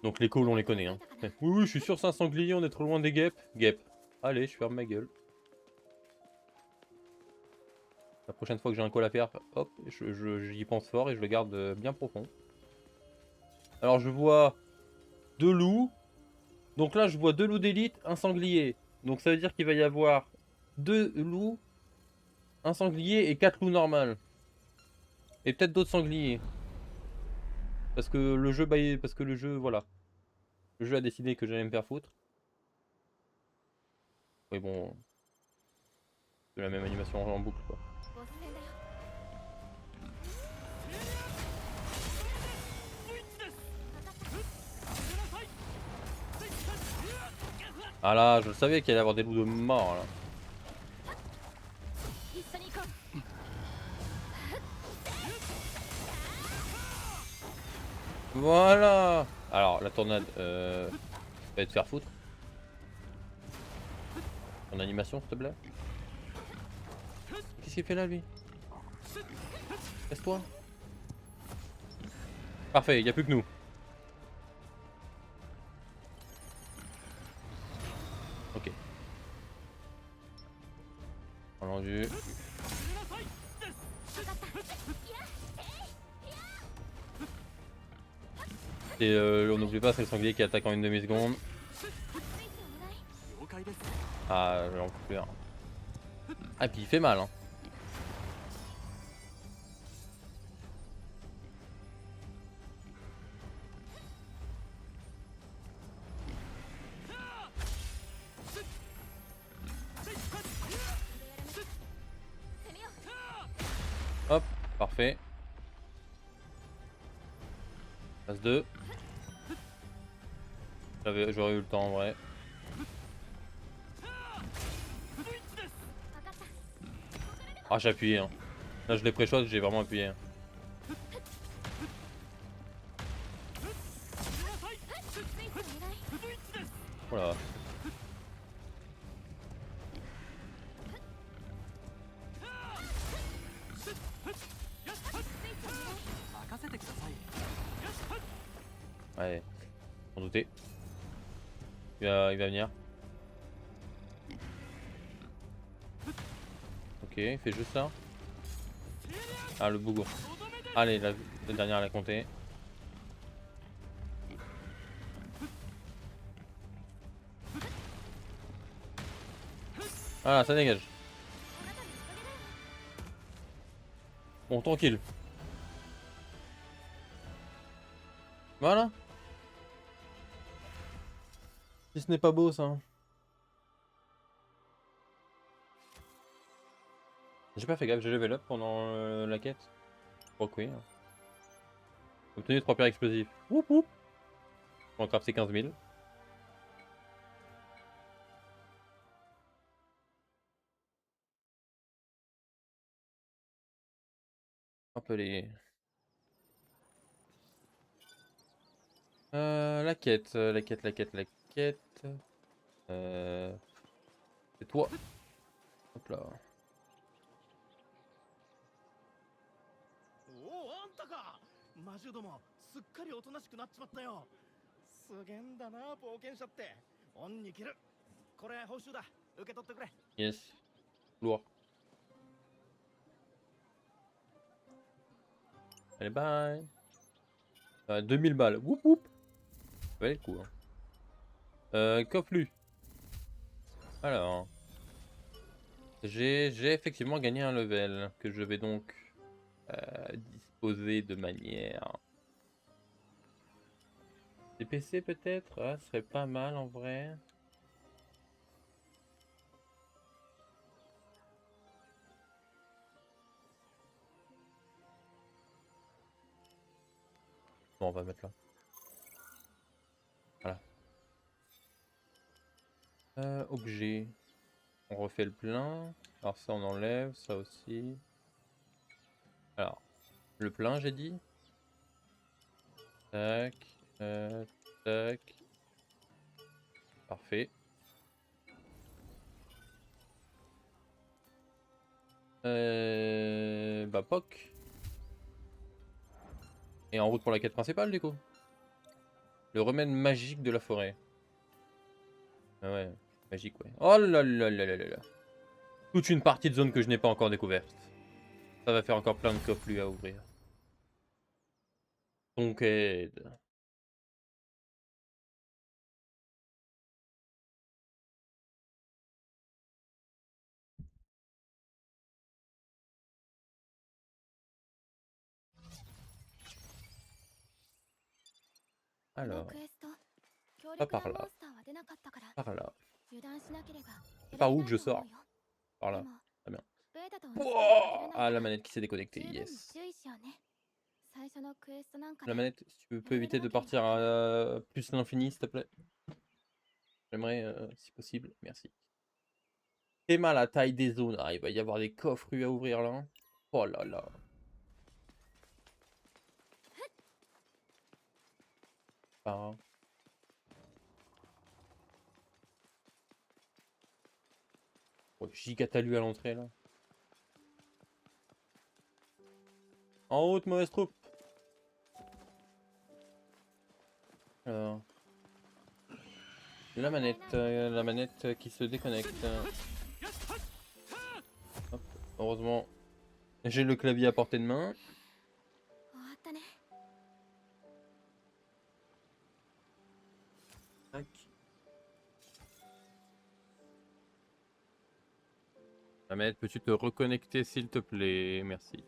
Donc les calls on les connaît. Hein. Oui, je suis sûr c'est un sanglier, on est trop loin des guêpes. Guêpe. Allez, je ferme ma gueule. La prochaine fois que j'ai un call à faire, hop, j'y pense fort et je le garde bien profond. Alors je vois 2 loups. Donc là je vois 2 loups d'élite, un sanglier. Donc ça veut dire qu'il va y avoir 2 loups, un sanglier et 4 loups normales. Et peut-être d'autres sangliers. Parce que le jeu, voilà. Le jeu a décidé que j'allais me faire foutre. Oui bon. C'est la même animation en boucle quoi. Ah là, je savais qu'il allait y avoir des loups de mort là. Voilà. Alors la tornade, va te faire foutre. En animation s'il te plaît. Qu'est-ce qu'il fait là lui? Laisse-toi. Parfait, il n'y a plus que nous. Ok. Entendu. Et on n'oublie pas, c'est le sanglier qui attaque en une demi-seconde. Ah, j'en peux plus. Ah, et puis il fait mal. Hein. Parfait. Phase 2. J'aurais eu le temps en vrai. Ah, j'ai appuyé. Hein. Là, je l'ai pré-shot, j'ai vraiment appuyé. Hein. Voilà. Ouais, sans douter. Il va venir. Ok, il fait juste ça. Ah, le bougon. Allez, la dernière, elle a compté. Voilà, ça dégage. Bon, tranquille. Voilà. Si ce n'est pas beau, ça. J'ai pas fait gaffe, j'ai level up pendant la quête. Je crois que oui. Hein. Obtenu 3 pierres explosives. Woup woup. On va crafter 15 000. Hop les... la quête. C'est toi. Hop là. おお、あんたか。魔獣ども、すっかりおとなしくなっちまったよ。すげえんだな、冒険者って。恩に着る。これ報酬だ。受け取ってくれ。Yes. Lourd. Allez, bye. 2000 balles. Woup woup. Ça valait le coup. Hein. Cofflu. Alors. J'ai effectivement gagné un level que je vais donc disposer de manière... DPC peut-être? Ah, ce serait pas mal en vrai. Bon, on va mettre là. Voilà. Objet. On refait le plein. Alors ça on enlève, ça aussi. Alors, le plein j'ai dit. Tac. Tac. Parfait. Bah POC. Et en route pour la quête principale du coup. Le remède magique de la forêt. Ah ouais, magique ouais. Oh là là là là là là. Toute une partie de zone que je n'ai pas encore découverte. Ça va faire encore plein de coffres lui à ouvrir. Donc aide. Alors, pas par là. Par là. C'est par où que je sors? Par là. Très bien. Wow, ah, la manette qui s'est déconnectée, yes. La manette, si tu peux éviter de partir à plus l'infini, s'il te plaît. J'aimerais, si possible, merci. Théma à la taille des zones. Ah, il va y avoir des coffres à ouvrir là. Hein. Oh là là. Ah. Oh, giga talus à l'entrée là. En route, mauvaise troupe. Alors. La manette qui se déconnecte. Hop. Heureusement, j'ai le clavier à portée de main. Tac. La manette, peux-tu te reconnecter s'il te plaît? Merci.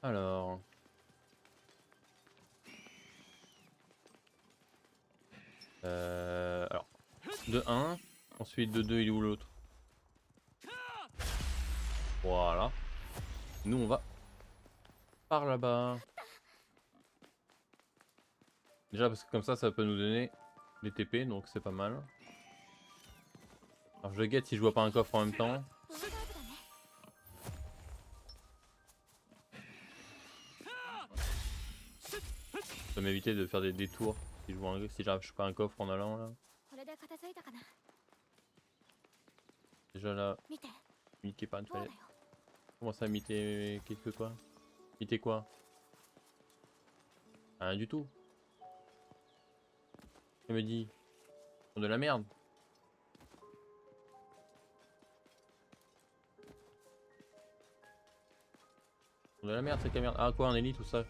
Alors. Alors. De 1. Ensuite de 2, il est où l'autre? Voilà. Nous on va par là-bas. Déjà parce que comme ça peut nous donner des TP, donc c'est pas mal. Alors je guette si je vois pas un coffre en même temps. このタイプだね。 Ça peut m'éviter de faire des détours si je vois si j'arrive pas un coffre en allant là. これで片付いたかな。 Déjà là, 見て。 imiter par une こうだ toilette. よ。 Comment ça imiter quelque quoi? Imiter quoi? Rien du tout. Il me dit. De la merde. De la merde cette caméra. Ah quoi un élite tout ça?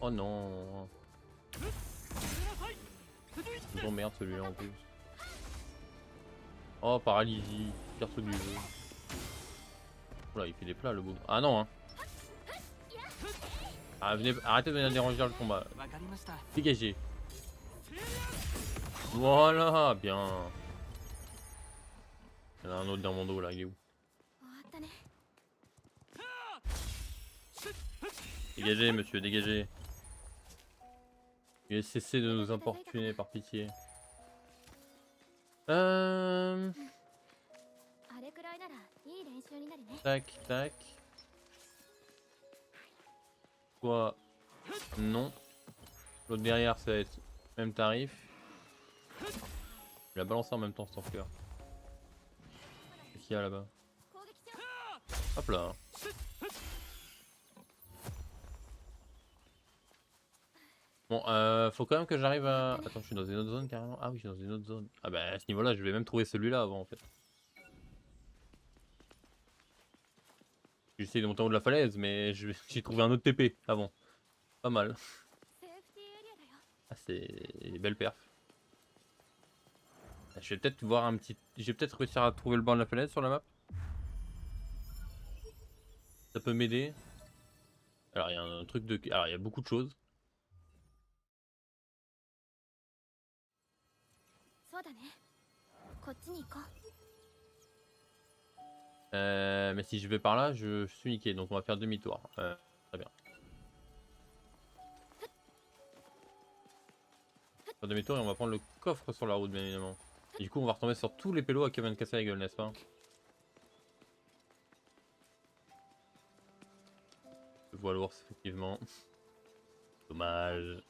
Oh non. Ils ont merde celui-là en plus. Oh paralysie. Pire truc du jeu. Oula il fait des plats le bout. Ah non hein. Ah venez, arrêtez de venir déranger le combat. Dégagez. Voilà, bien. Il y en a un autre dans mon dos là, il est où? 終わったね。 Dégagez monsieur, dégagez. Et cessez de nous importuner par pitié. あれくらいならいい練習になるね。 Tac, tac. Soit non. L'autre derrière ça va être même tarif. Je vais la balancer en même temps ce cœur. Qu'est-ce qu'il y a là-bas? 攻撃しよう。 Hop là. Bon, faut quand même que j'arrive à... Attends, je suis dans une autre zone carrément. Ah oui, je suis dans une autre zone. Ah bah à ce niveau-là, je vais même trouver celui-là avant en fait. J'essaie de monter en haut de la falaise, mais j'ai trouvé un autre TP avant. Pas mal. セーフティーエリアだよ。 Ah, c'est belle perf. Je vais peut-être voir un petit... Je vais peut-être réussir à trouver le banc de la falaise sur la map. Ça peut m'aider. Alors il y a un truc de... Alors il y a beaucoup de choses. そうだね。こっちに行こう。 Mais si je vais par là, je suis niqué. Donc on va faire demi-tour. Très bien. Faire demi-tour et on va prendre le coffre sur la route bien évidemment. Et du coup on va retomber sur tous les pélos à qui viennent de casser la gueule, n'est-ce pas? Je vois l'ours effectivement. Dommage.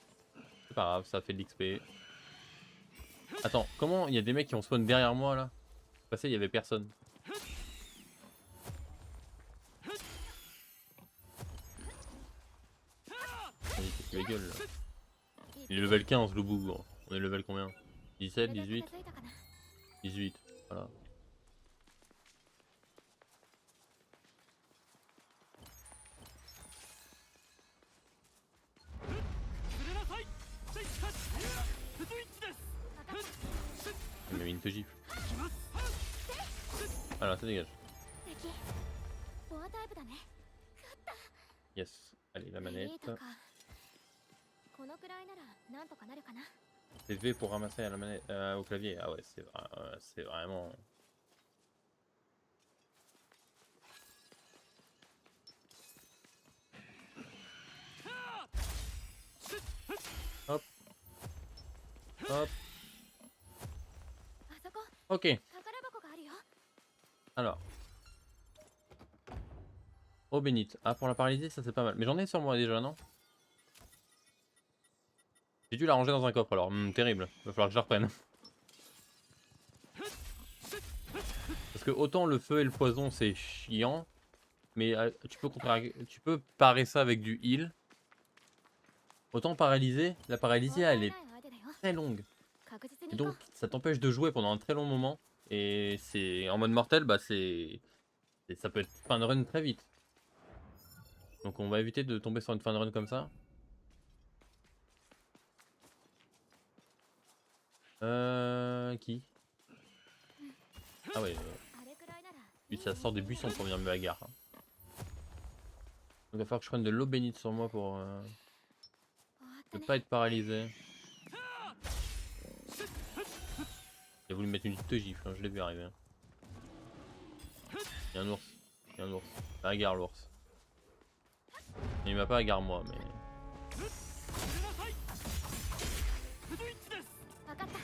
C'est pas grave, ça fait de l'XP. Attends, comment il y a des mecs qui ont spawn derrière moi là? Passé, il y avait personne. Il casse les gueules là. Il est level 15 le bougre. On est level combien? 17, 18, 18. Voilà. Il m'a mis une te gifle. Voilà, ça dégage. 敵。ボアタイプだね。 Yes. Allez, la エリ manette. ートか。このくらいならなんとかなるかな。 C'est V pour ramasser à la manette, au clavier. Ah ouais, c'est vraiment... Hop. Hop. あそこ Ok. 宝箱があるよ。 Alors. Oh bénite. Ah pour la paralysie ça c'est pas mal. Mais j'en ai sur moi déjà non? J'ai dû la ranger dans un coffre alors. Terrible. Va falloir que je la reprenne. Parce que autant le feu et le poison c'est chiant. Mais tu peux parer ça avec du heal. Autant paralyser. La paralysie elle est 相手だよ。 très longue. 確実 Et に行こ donc ça t'empêche de jouer pendant un très long moment. Et c'est en mode mortel bah ça peut être fin de run très vite. Donc on va éviter de tomber sur une fin de run comme ça. Qui? Ah ouais, う。あれくらいなら。 lui ça sort des buissons pour venir me bagarre. Donc il va falloir que je prenne de l'eau bénite sur moi pour 終わった ne ね。 pas être paralysé. Il a voulu me mettre une petite gifle, hein, je l'ai vu arriver. Il y a un ours, il y a un ours. Bagarre l'ours. Il m'a pas égare moi, mais. 分かった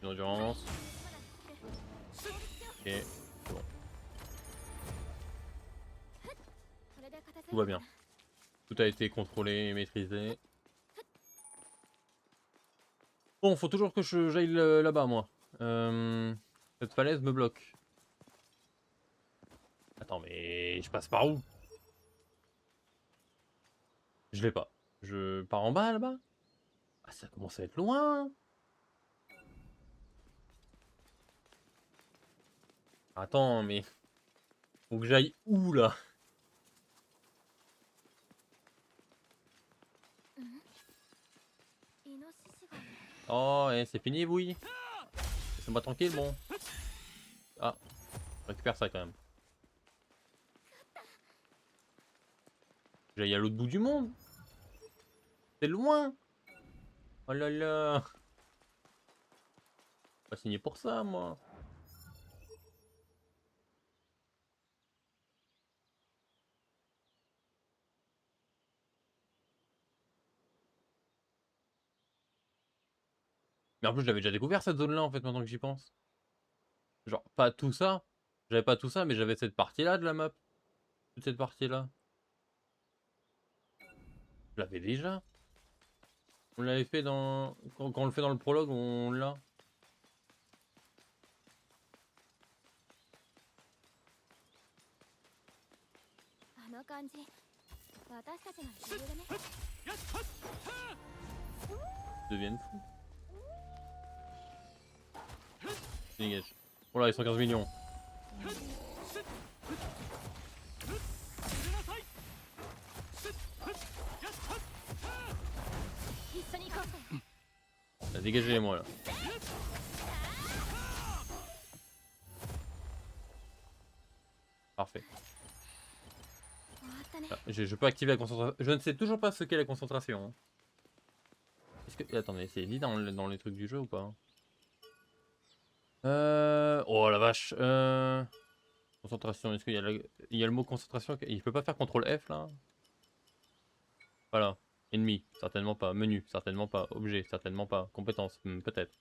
Une endurance. Ok, c'est bon. これで片付いた Tout va bien. Tout a été contrôlé et maîtrisé. Bon, faut toujours que j'aille là-bas, moi. Cette falaise me bloque. Attends, mais je passe par où? Je l'ai pas. Je pars en bas, là-bas? Ah, ça commence à être loin. Attends, mais... Faut que j'aille où, là? イノシシが Oh, c'est fini, oui. Laissez-moi tranquille, bon. Ah, je récupère ça, quand même. J'aille à l'autre bout du monde. C'est loin. Oh là là. Pas signé pour ça, moi. Mais en plus, je l'avais déjà découvert cette zone-là, en fait, maintenant que j'y pense. Genre, pas tout ça. J'avais pas tout ça, mais j'avais cette partie-là de la map. Toute cette partie-là. Je l'avais déjà. On l'avait fait dans... Quand on le fait dans le prologue, on l'a.あの感じ私たちの理由だね Ils deviennent fous. Dégage. Oh là, ils sont 15 millions. 一緒に行こうぜ Dégagez-les-moi, là. Parfait. 終わったね Ah, je peux activer la concentration. Je ne sais toujours pas ce qu'est la concentration. Hein. Est-ce que... Attendez, c'est dit dans les trucs du jeu ou pas? Oh la vache. Concentration, est-ce qu'il y a, il y a le mot concentration? Il peut pas faire CTRL F là? Voilà. Ennemi, certainement pas. Menu, certainement pas. Objet, certainement pas. Compétence, peut-être.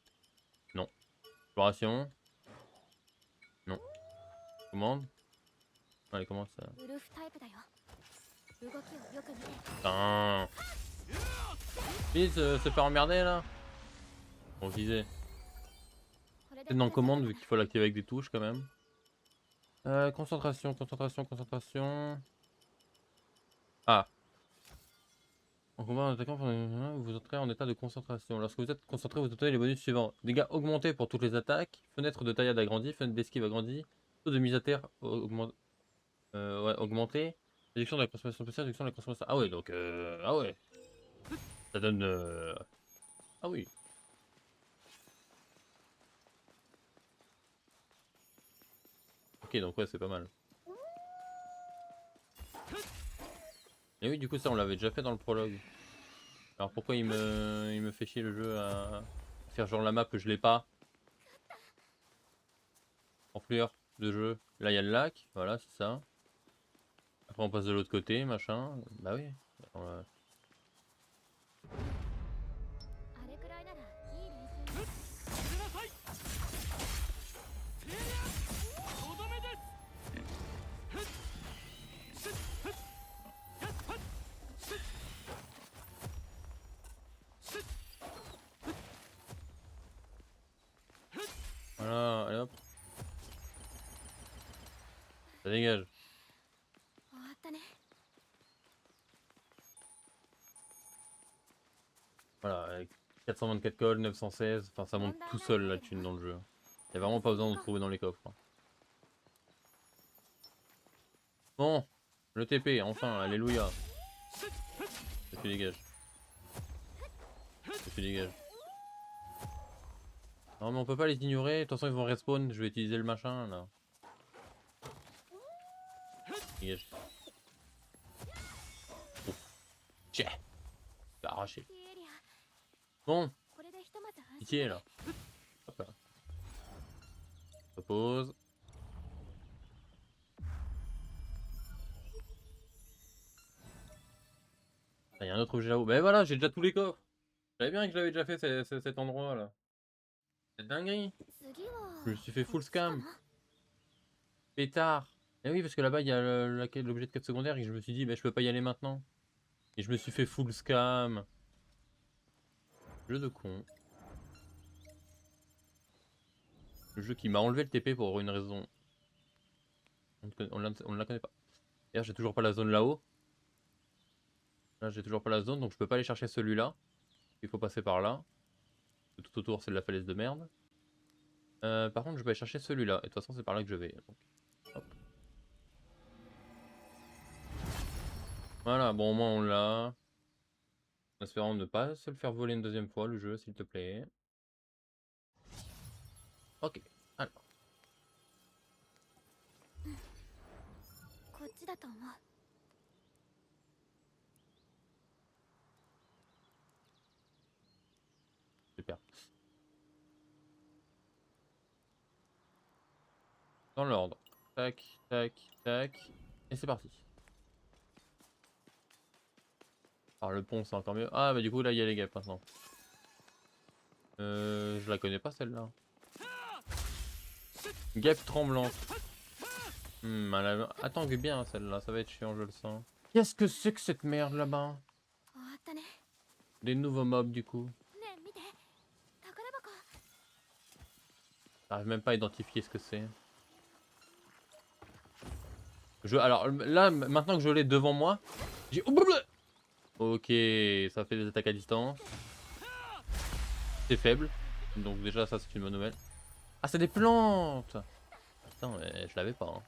Non. Exploration. Non. Commande. Allez, comment ça? ウルフタイプだよ動きをよく見て Putain. Fini de se faire emmerder là. Bon, je disais. これで C'est dans 片付いた commande か vu な qu'il faut l'activer avec des touches quand même. Concentration, concentration, concentration. Ah. En combat en attaquant, vous entrez en état de concentration. Lorsque vous êtes concentré, vous obtenez les bonus suivants. Dégâts augmentés pour toutes les attaques. Fenêtre de taillade agrandie. Fenêtre d'esquive agrandie. Taux de mise à terre ouais, augmenté. Réduction de la consommation spéciale, réduction de la consommation. Ah ouais, donc... ah ouais. Ça donne... Ah oui. Ok, donc ouais, c'est pas mal. Et oui, du coup, ça, on l'avait déjà fait dans le prologue. Alors pourquoi il me fait chier le jeu à faire genre la map que je l'ai pas? Enflure de jeu. Là, il y a le lac. Voilà, c'est ça. Après, on passe de l'autre côté, machin. Bah oui. On あれくらいならいい練習に Voilà, allez hop. Ça dégage. 終わったね Voilà, avec 424 codes, 916. Enfin, ça monte tout seul la thune dans le jeu. Il y a vraiment pas besoin de trouver dans les coffres. Hein. Bon, le TP, enfin, alléluia. Ça fait dégage. Ça fait dégage. Non mais on peut pas les ignorer, de toute façon ils vont respawn, je vais utiliser le machin là. Dégage. Ouf. Tchè. J'ai arraché. ティエリア Bon, これでひとまず安心 pitié là. Hop là. Repose. a un autre objet là-haut. Mais voilà, j'ai déjà tous les coffres. Je savais bien que je l'avais déjà fait cet endroit là. C'est dinguerie. 次は Je me suis fait こ full っちか scam. な。 Pétard. Et oui, parce que là-bas, il y a l'objet de quête secondaire et que je me suis dit, bah, je peux pas y aller maintenant. Et je me suis fait full scam. Jeu de con. Le jeu qui m'a enlevé le TP pour une raison. On ne la connaît pas. D'ailleurs, j'ai toujours pas la zone là-haut. Là, j'ai toujours pas la zone, donc je peux pas aller chercher celui-là. Il faut passer par là. Tout autour, c'est de la falaise de merde. Par contre, je vais aller chercher celui-là. Et de toute façon, c'est par là que je vais. Donc, hop. Voilà, bon, au moins on l'a. En espérant ne pas se le faire voler une deuxième fois, le jeu, s'il te plaît. Ok, alors. こっちだと思う。 Super. Dans l'ordre. Tac, tac, tac. Et c'est parti. Alors le pont c'est encore mieux. Ah bah du coup là il y a les guêpes maintenant. Je la connais pas celle-là. Guêpe tremblante. Attends bien celle-là, ça va être chiant je le sens. Qu'est-ce que c'est que cette merde là-bas? 終わったね。 Des nouveaux mobs du coup. ねえ見て。宝箱。 J'arrive même pas à identifier ce que c'est. Alors là maintenant que je l'ai devant moi, j'ai... Ok, ça fait des attaques à distance. C'est faible. Donc déjà ça c'est une bonne nouvelle. Ah c'est des plantes. Putain mais je l'avais pas. Hein.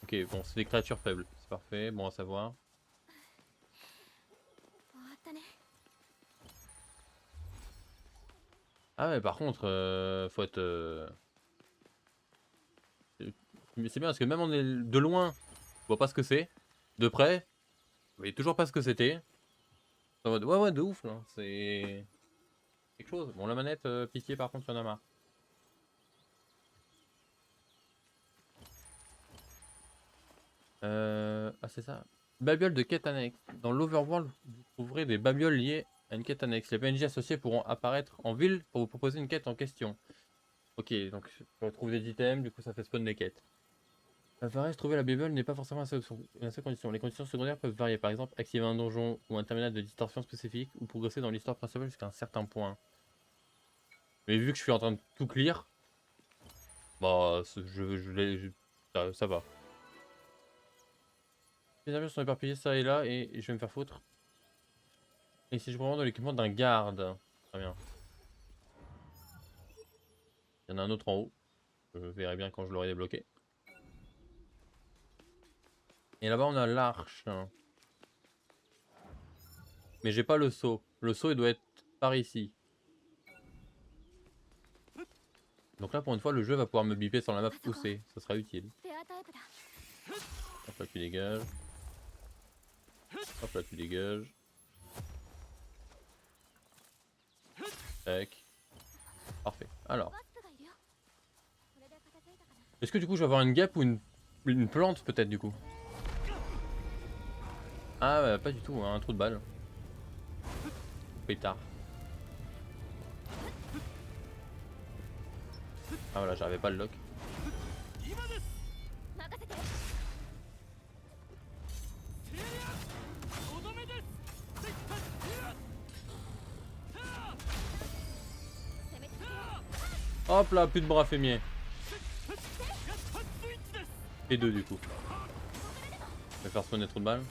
Ok bon c'est des créatures faibles. C'est parfait, bon à savoir. 終わったね。 Ah ouais par contre faut être... Mais c'est bien parce que même on est de loin, je vois pas ce que c'est. De près, je voyais toujours pas ce que c'était. En mode, ouais ouais de ouf là, c'est quelque chose. Bon la manette, pitié par contre, y'en a marre. Ah c'est ça. Babiole de quête annexe. Dans l'Overworld, vous trouverez des babioles liées à une quête annexe. Les PNJ associés pourront apparaître en ville pour vous proposer une quête en question. Ok, donc je retrouve des items, du coup ça fait spawn des quêtes. Varese, trouver la Bible n'est pas forcément la seule condition. Les conditions secondaires peuvent varier. Par exemple, activer un donjon ou un terminal de distorsion spécifique ou progresser dans l'histoire principale jusqu'à un certain point. Mais vu que je suis en train de tout clear, bah ça va. Les avions sont éparpillés ça et là et je vais me faire foutre. Et si je prends dans l'équipement d'un garde. Très bien. Il y en a un autre en haut. Je verrai bien quand je l'aurai débloqué. Et là-bas on a l'arche. Mais j'ai pas le saut. Le saut il doit être par ici. Donc là pour une fois le jeu va pouvoir me biper sur la map où c'est. Ça sera utile. ペアタイプだ。 Hop là tu dégages. Hop là tu dégages. Tac. Parfait. Alors. ワスプがいるよ。これで片付いたかな。 Est-ce que du coup je vais avoir une guêpe ou une plante peut-être du coup? Ah bah, pas du tout, hein, un trou de balle. Pétard. Ah voilà, j'arrivais pas à le lock. 任せて。 Hop là, plus de bras fémiers. Et deux du coup. Je vais faire spawner trop de balles.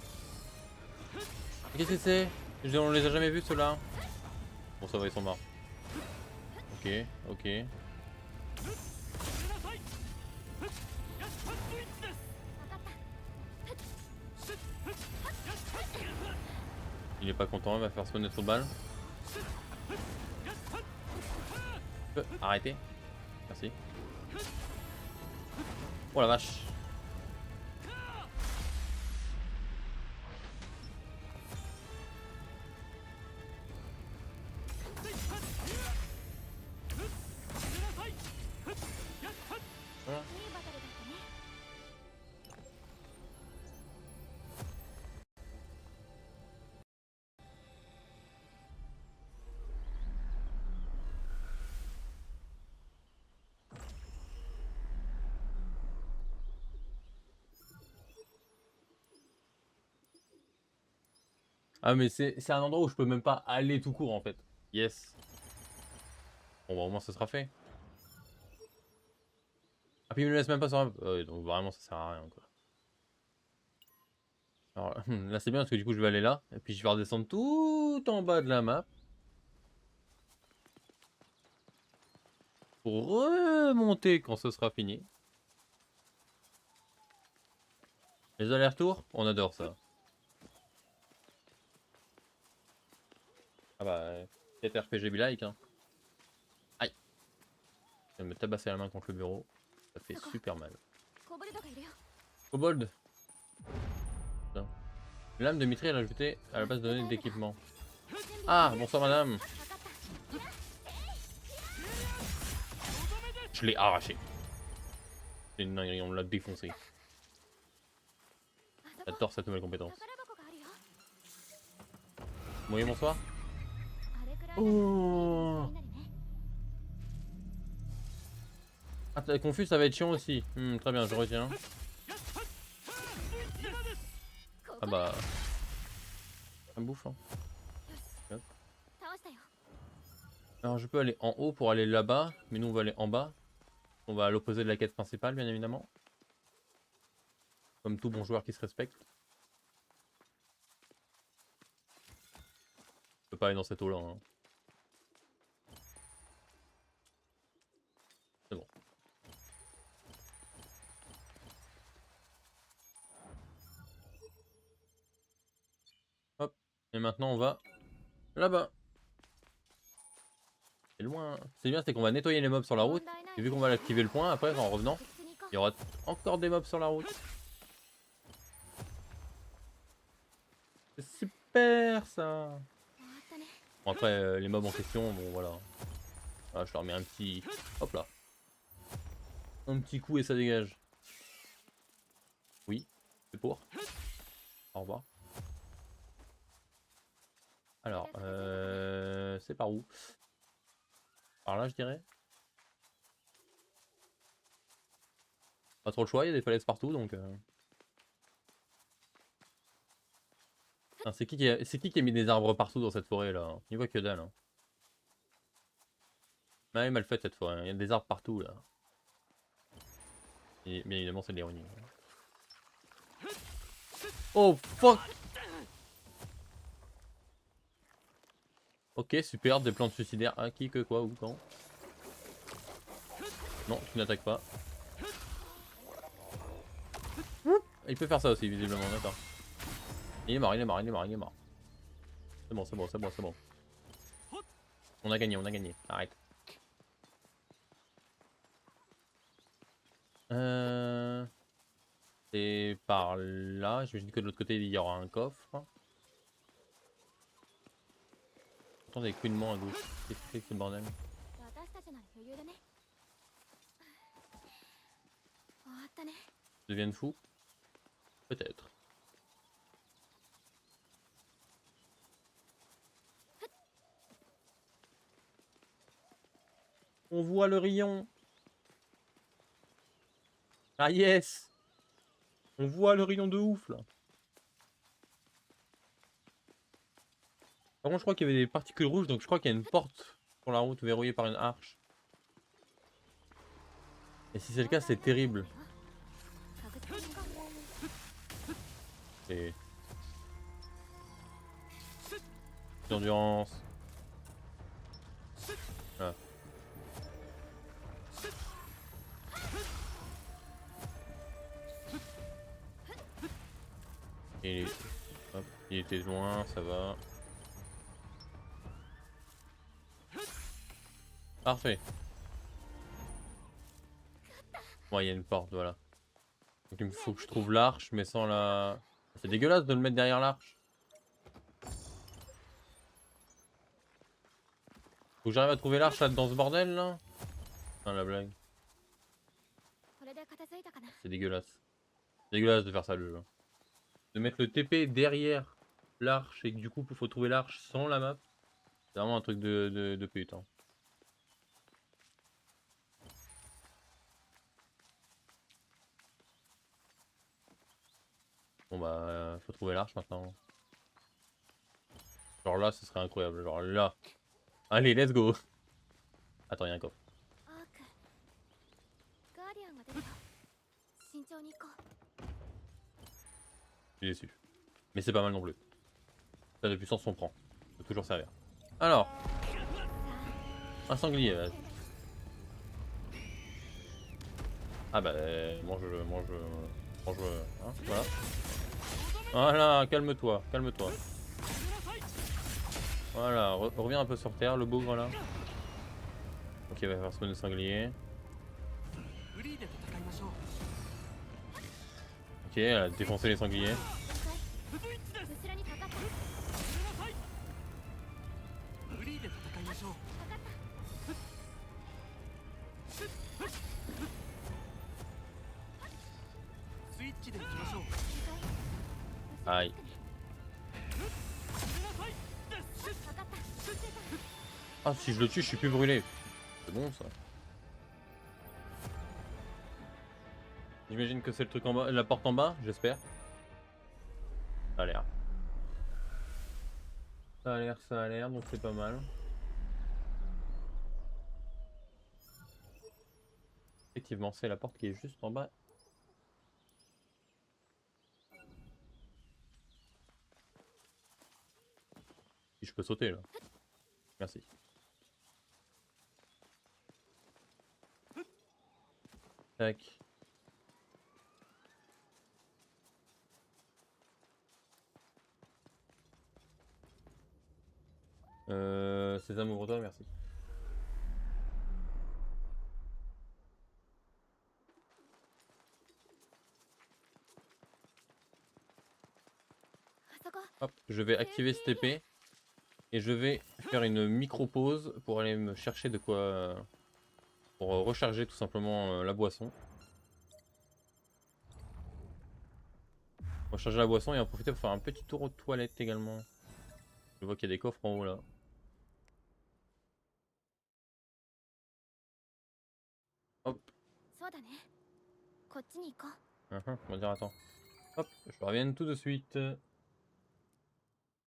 Qu'est-ce que c'est? On les a jamais vus ceux-là. Bon ça va, ils sont morts. Ok, ok. Il est pas content, il va faire spawner trop de balles. Arrêtez. Merci. Oh la vache. Voilà. いいバトルだったね。Ah mais c'est un endroit où je peux même pas aller tout court en fait. Yes. Bon bah au moins ça sera fait. Ah puis il me laisse même pas sur la map. Ouais, donc vraiment ça sert à rien quoi. Alors là c'est bien parce que du coup je vais aller là. Et puis je vais redescendre tout en bas de la map. Pour remonter quand ce sera fini. Les allers-retours, on adore ça. Ah bah, peut-être RPG be like hein. Aïe. Je vais me tabasser la main contre le bureau. Ça fait super mal. コボルトがいるよ。 Kobold. Tiens. Lame de mitraille à ajouter à la base de données d'équipement. Ah, bonsoir madame. わかった。 Je l'ai arraché. C'est une dinguerie, on me l'a défoncé. あそこ J'adore cette nouvelle compétence. 宝箱があるよ。 Oui, bonsoir. あれくらい Oh. になるね。 Ah, t'es confus, ça va être chiant aussi. Très bien, je retiens. こ Ah こで bah. Ça me bouffe, hein. 倒したよ。 Alors, je peux aller en haut pour aller là-bas, mais nous on va aller en bas. On va à l'opposé de la quête principale, bien évidemment. Comme tout bon joueur qui se respecte. Je peux pas aller dans cette eau-là. Hein. C'est bon. Hop. Et maintenant on va là-bas. C'est loin. C'est bien, c'est qu'on va nettoyer les mobs sur la route. 問題ない Et vu qu'on va activer le point, après en revenant, 普通に行こ il y aura encore des mobs sur la route. C'est super ça. う。終わったね。 Bon, après les mobs en question, bon voilà. Voilà, je leur mets un petit... Hop là. Un petit coup et ça dégage. Oui, c'est pour. Au revoir. Alors, c'est par où? Par là, je dirais. Pas trop le choix, il y a des falaises partout, donc... C'est qui a mis des arbres partout dans cette forêt, là? Il voit que dalle. Hein. Ah, elle est mal faite, cette forêt. Il y a des arbres partout, là. Et, bien évidemment, c'est de l'ironie. Oh, fuck! Ok, super, des plantes suicidaires. À qui, que, quoi, où, quand? Non, tu n'attaques pas. Il peut faire ça aussi, visiblement, d'accord. Il est mort, il est mort, il est mort, il est mort. C'est bon, c'est bon, c'est bon, c'est bon. On a gagné, on a gagné. Arrête. C'est par là. Je me dis que de l'autre côté, il y aura un coffre. J'entends des couinements à gauche. Qu'est-ce que c'est que ce bordel? 私たちなら余裕だね。終わったね。 Ils deviennent fous? Peut-être. On voit le rayon. Ah yes! On voit le rayon de ouf là. Par contre, je crois qu'il y avait des particules rouges, donc je crois qu'il y a une porte sur la route verrouillée par une arche. Et si c'est le cas, c'est terrible. 確実に行こう。 C'est... D'endurance. Voilà. Et hop, il était loin, ça va. Parfait. Ouais, il y a une porte, voilà. Donc il me faut que je trouve l'arche, mais sans la... C'est dégueulasse de le mettre derrière l'arche. Faut que j'arrive à trouver l'arche là dans ce bordel là. Non, la blague. これで片付いたかな。 C'est dégueulasse. C'est dégueulasse de faire ça le jeu. De mettre le TP derrière l'arche et que du coup il faut trouver l'arche sans la map. C'est vraiment un truc de pute. Hein. Bon bah faut trouver l'arche maintenant. Genre là, ce serait incroyable. Genre là. Allez, let's go. Attends, il y a un coffre. アークガーディアンが出るよ慎重に行こう Je suis déçu. Mais c'est pas mal non plus. Ça de puissance on prend. Ça peut toujours servir. Alors, un sanglier. Vas-y. Ah bah mange, hein, voilà. Voilà, calme-toi, calme-toi. Voilà, reviens un peu sur terre, le bougre là. Ok, il va faire spawn de sanglier. Ok, elle a défoncé les sangliers. 後ろにかかったかかった Aïe. かかった Ah, si je le tue, je suis plus brûlé. C'est bon ça. J'imagine que c'est le truc en bas, la porte en bas, j'espère. Ça a l'air. Ça a l'air, donc c'est pas mal. Effectivement, c'est la porte qui est juste en bas. Si je peux sauter là. Merci. Tac. Sésame, ouvre-toi, merci. Hop, je vais activer cette épée. Et je vais faire une micro-pause pour aller me chercher de quoi... pour recharger tout simplement la boisson. Recharger la boisson et en profiter pour faire un petit tour aux toilettes également. Je vois qu'il y a des coffres en haut là. Hop. そうだねこっちに行こう On va dire attends. Hop, je reviens tout de suite.